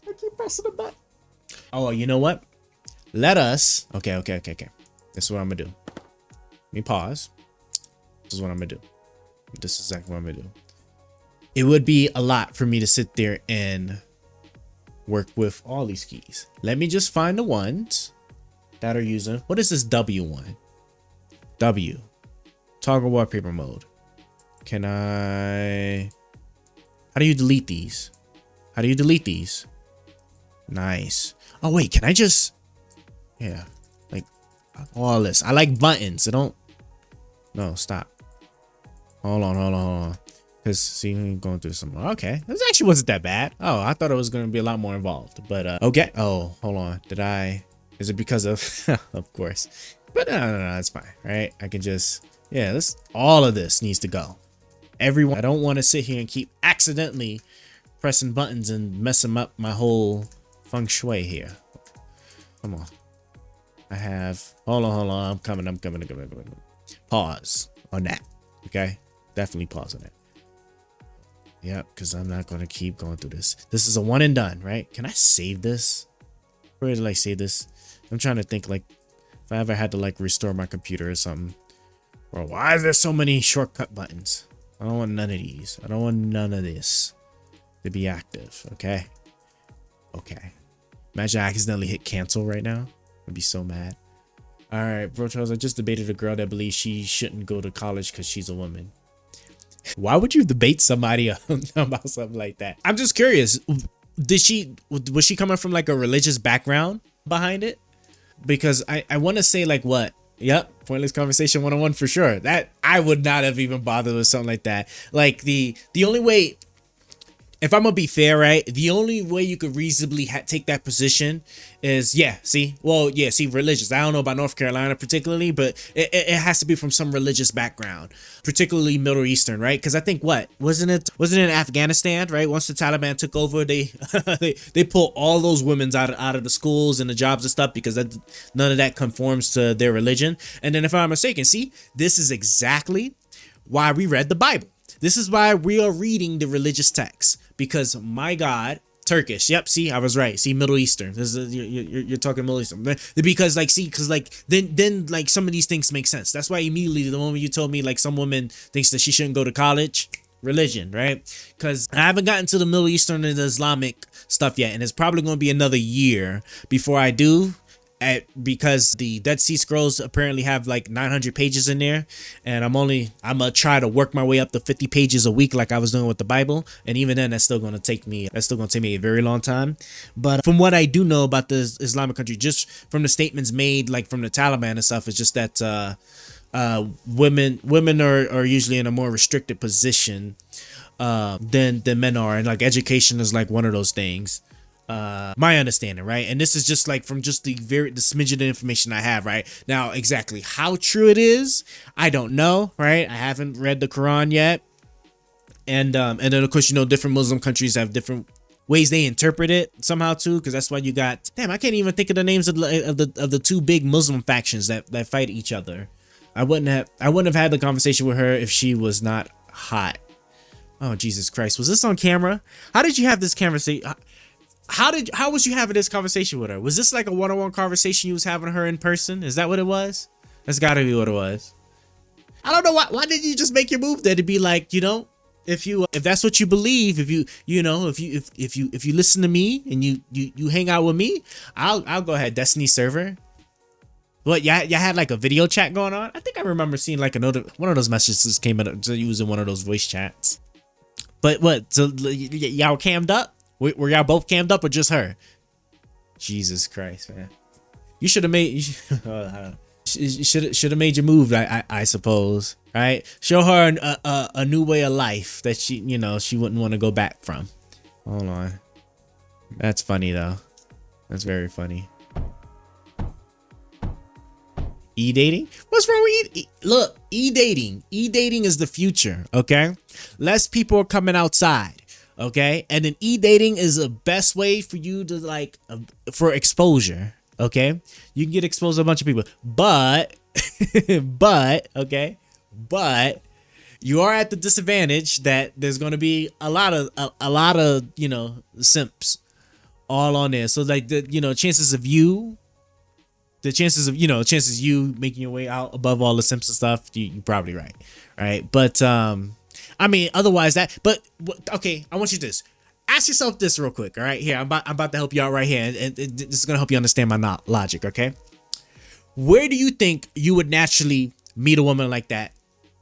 I keep pressing the button. Oh, you know what? Let us. Okay. This is what I'm gonna do. Let me pause. This is what I'm gonna do. This is exactly what I'm gonna do. It would be a lot for me to sit there and work with all these keys. Let me just find the ones that are using. What is this W one? W. Toggle wallpaper mode. Can I? How do you delete these? Nice. Oh wait, can I just? Yeah, like all this. I like buttons. I don't. No, stop. Hold on. Because see, going through some. Okay, this actually wasn't that bad. Oh, I thought it was gonna be a lot more involved. But okay. Oh, hold on. Is it because of? Of course. But no, it's fine, right? I can just, yeah, all of this needs to go. Everyone, I don't want to sit here and keep accidentally pressing buttons and messing up my whole feng shui here. Come on. I have, hold on. I'm coming. Pause on that. Okay. Definitely pause on that. Yep. Cause I'm not going to keep going through this. This is a one and done, right? Can I save this? Where did I save this? I'm trying to think like if I ever had to like restore my computer or something. Or why is there so many shortcut buttons? I don't want none of these. I don't want none of this to be active. Okay. Imagine I accidentally hit cancel right now. I'd be so mad. All right, bro Charles, I just debated a girl that believes she shouldn't go to college because she's a woman. Why would you debate somebody about something like that? I'm just curious. Was she coming from like a religious background behind it? Because I want to say like what? Yep, pointless conversation 101 for sure. That I would not have even bothered with something like that. Like the only way, if I'm gonna be fair, right? The only way you could reasonably take that position is, religious. I don't know about North Carolina particularly, but it has to be from some religious background, particularly Middle Eastern, right? Because I think wasn't it in Afghanistan, right? Once the Taliban took over, they they pulled all those women out of the schools and the jobs and stuff because none of that conforms to their religion. And then if I'm mistaken, see, this is exactly why we read the Bible. This is why we are reading the religious texts, because my God, Turkish. Yep. See, I was right. See, Middle Eastern. This is, you're talking Middle Eastern because then some of these things make sense. That's why immediately the moment you told me like some woman thinks that she shouldn't go to college, religion, right? Because I haven't gotten to the Middle Eastern and the Islamic stuff yet, and it's probably going to be another year before I do. Because the Dead Sea Scrolls apparently have like 900 pages in there, and I'm gonna try to work my way up to 50 pages a week like I was doing with the Bible, and even then that's still gonna take me a very long time. But from what I do know about the Islamic country, just from the statements made like from the Taliban and stuff, it's just that women are usually in a more restricted position than men are, and like education is like one of those things. My understanding, right? And this is just like from just the smidgen of information I have right now. Exactly how true it is, I don't know, right? I haven't read the Quran yet, and then of course, different Muslim countries have different ways they interpret it somehow too, because that's why you got, I can't even think of the names of the two big Muslim factions that fight each other. I wouldn't have had the conversation with her if she was not hot. Oh Jesus Christ, was this on camera? How did you have this conversation? How was you having this conversation with her? Was this like a one-on-one conversation you was having her in person? Is that what it was? That's gotta be what it was. I don't know why did you just make your move there to be like, if that's what you believe, if you listen to me and you hang out with me, I'll go ahead. Destiny server. What, y'all had like a video chat going on? I think I remember seeing like one of those messages came up to use in one of those voice chats. But what? So y'all cammed up? Were y'all both cammed up or just her? Jesus Christ, man! You should have made. You should have made your move. I suppose, right? Show her a new way of life that she wouldn't want to go back from. Hold on, that's funny though. That's very funny. E-dating? What's wrong with look, e-dating? E-dating is the future. Okay, less people are coming outside. Okay, and then e-dating is the best way for you to for exposure. Okay, you can get exposed to a bunch of people, but you are at the disadvantage that there's going to be a lot of simps all on there. So like chances of you making your way out above all the simps and stuff, you're probably right, but I mean, otherwise okay, I want you to ask yourself this real quick. All right, here, I'm about to help you out right here. And this is going to help you understand my logic. Okay. Where do you think you would naturally meet a woman like that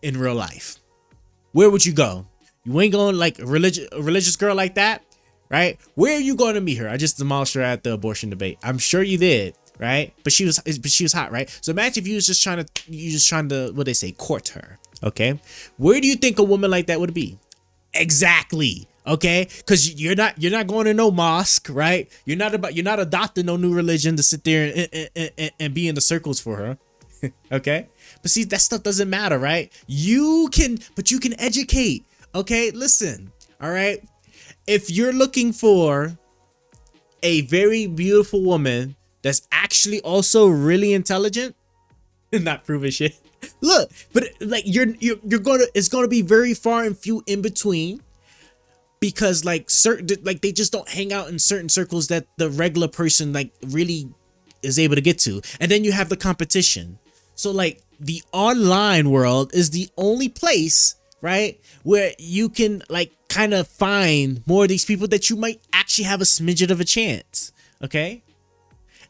in real life? Where would you go? You ain't going like a religious girl like that, right? Where are you going to meet her? I just demolished her at the abortion debate. I'm sure you did. Right. But she was hot. Right. So imagine if you was just trying to, what they say, court her. Okay. Where do you think a woman like that would be? Exactly. Okay. Because you're not going to no mosque. Right. You're not adopting no new religion to sit there and be in the circles for her. Okay, but see, that stuff doesn't matter, right? You can educate. Okay, listen. All right, if you're looking for a very beautiful woman that's actually also really intelligent, not proving shit. Look, but like you're gonna, it's gonna be very far and few in between, because like certain, like they just don't hang out in certain circles that the regular person like really is able to get to. And then you have the competition. So like the online world is the only place, right, where you can like kind of find more of these people that you might actually have a smidget of a chance. Okay,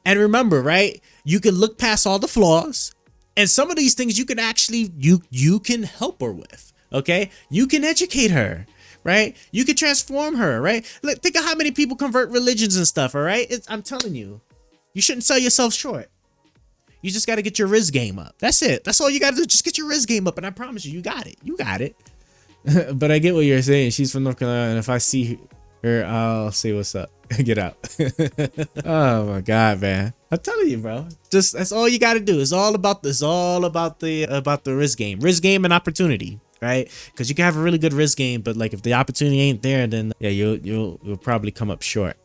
and remember, right, you can look past all the flaws, and some of these things you can actually you can help her with. Okay, you can educate her, right? You can transform her, right? Look, think of how many people convert religions and stuff. All right, I'm telling you, you shouldn't sell yourself short. You just got to get your Riz game up. That's it. That's all you got to do. Just get your Riz game up, and I promise you, you got it. You got it. But I get what you're saying. She's from North Carolina, and if I see her, I'll say what's up. Get out. Oh my God, man! I'm telling you, bro. Just that's all you got to do. It's all about this. All about the Riz game and opportunity, right? Because you can have a really good Riz game, but like if the opportunity ain't there, then yeah, you'll probably come up short.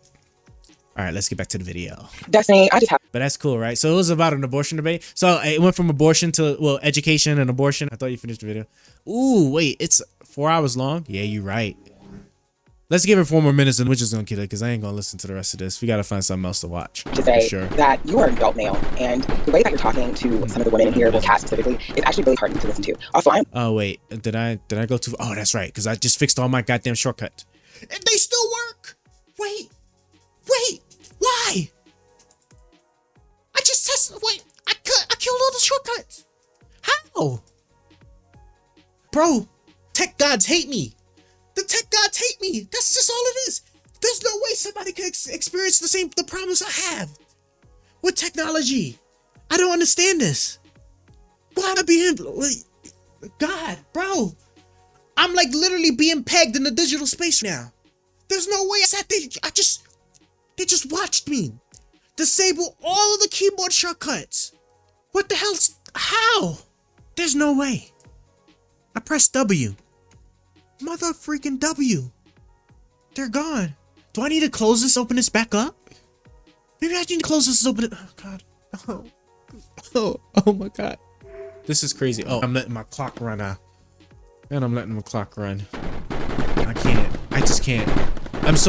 All right, let's get back to the video. Destiny, I just have. But that's cool, right? So it was about an abortion debate. So it went from abortion to, well, education and abortion. I thought you finished the video. Ooh, wait, it's 4 hours long? Yeah, you're right. Let's give it 4 more minutes and we're just gonna kill it because I ain't gonna listen to the rest of this. We gotta find something else to watch. To say sure. that you are an adult male, and the way that you're talking to some of the women in here, well, Cass specifically, is actually really hard to listen to. Also, I'm. Oh wait, did I go too? Oh, that's right, because I just fixed all my goddamn shortcuts. And they still work. Wait, why? I just tested. Wait, I killed all the shortcuts. How? Bro, tech gods hate me. The tech gods hate me. That's just all it is. There's no way somebody could experience the problems I have with technology. I don't understand this. Why am I being... God, bro. I'm like literally being pegged in the digital space now. There's no way I sat there. They just watched me disable all of the keyboard shortcuts. What the hell? How? There's no way. I pressed W. Mother freaking W. They're gone. Do I need to close this, open this back up? Maybe I need to close this, open it. Oh God. Oh my God. This is crazy. Oh, I'm letting my clock run out. And I'm letting my clock run. I just can't. I'm so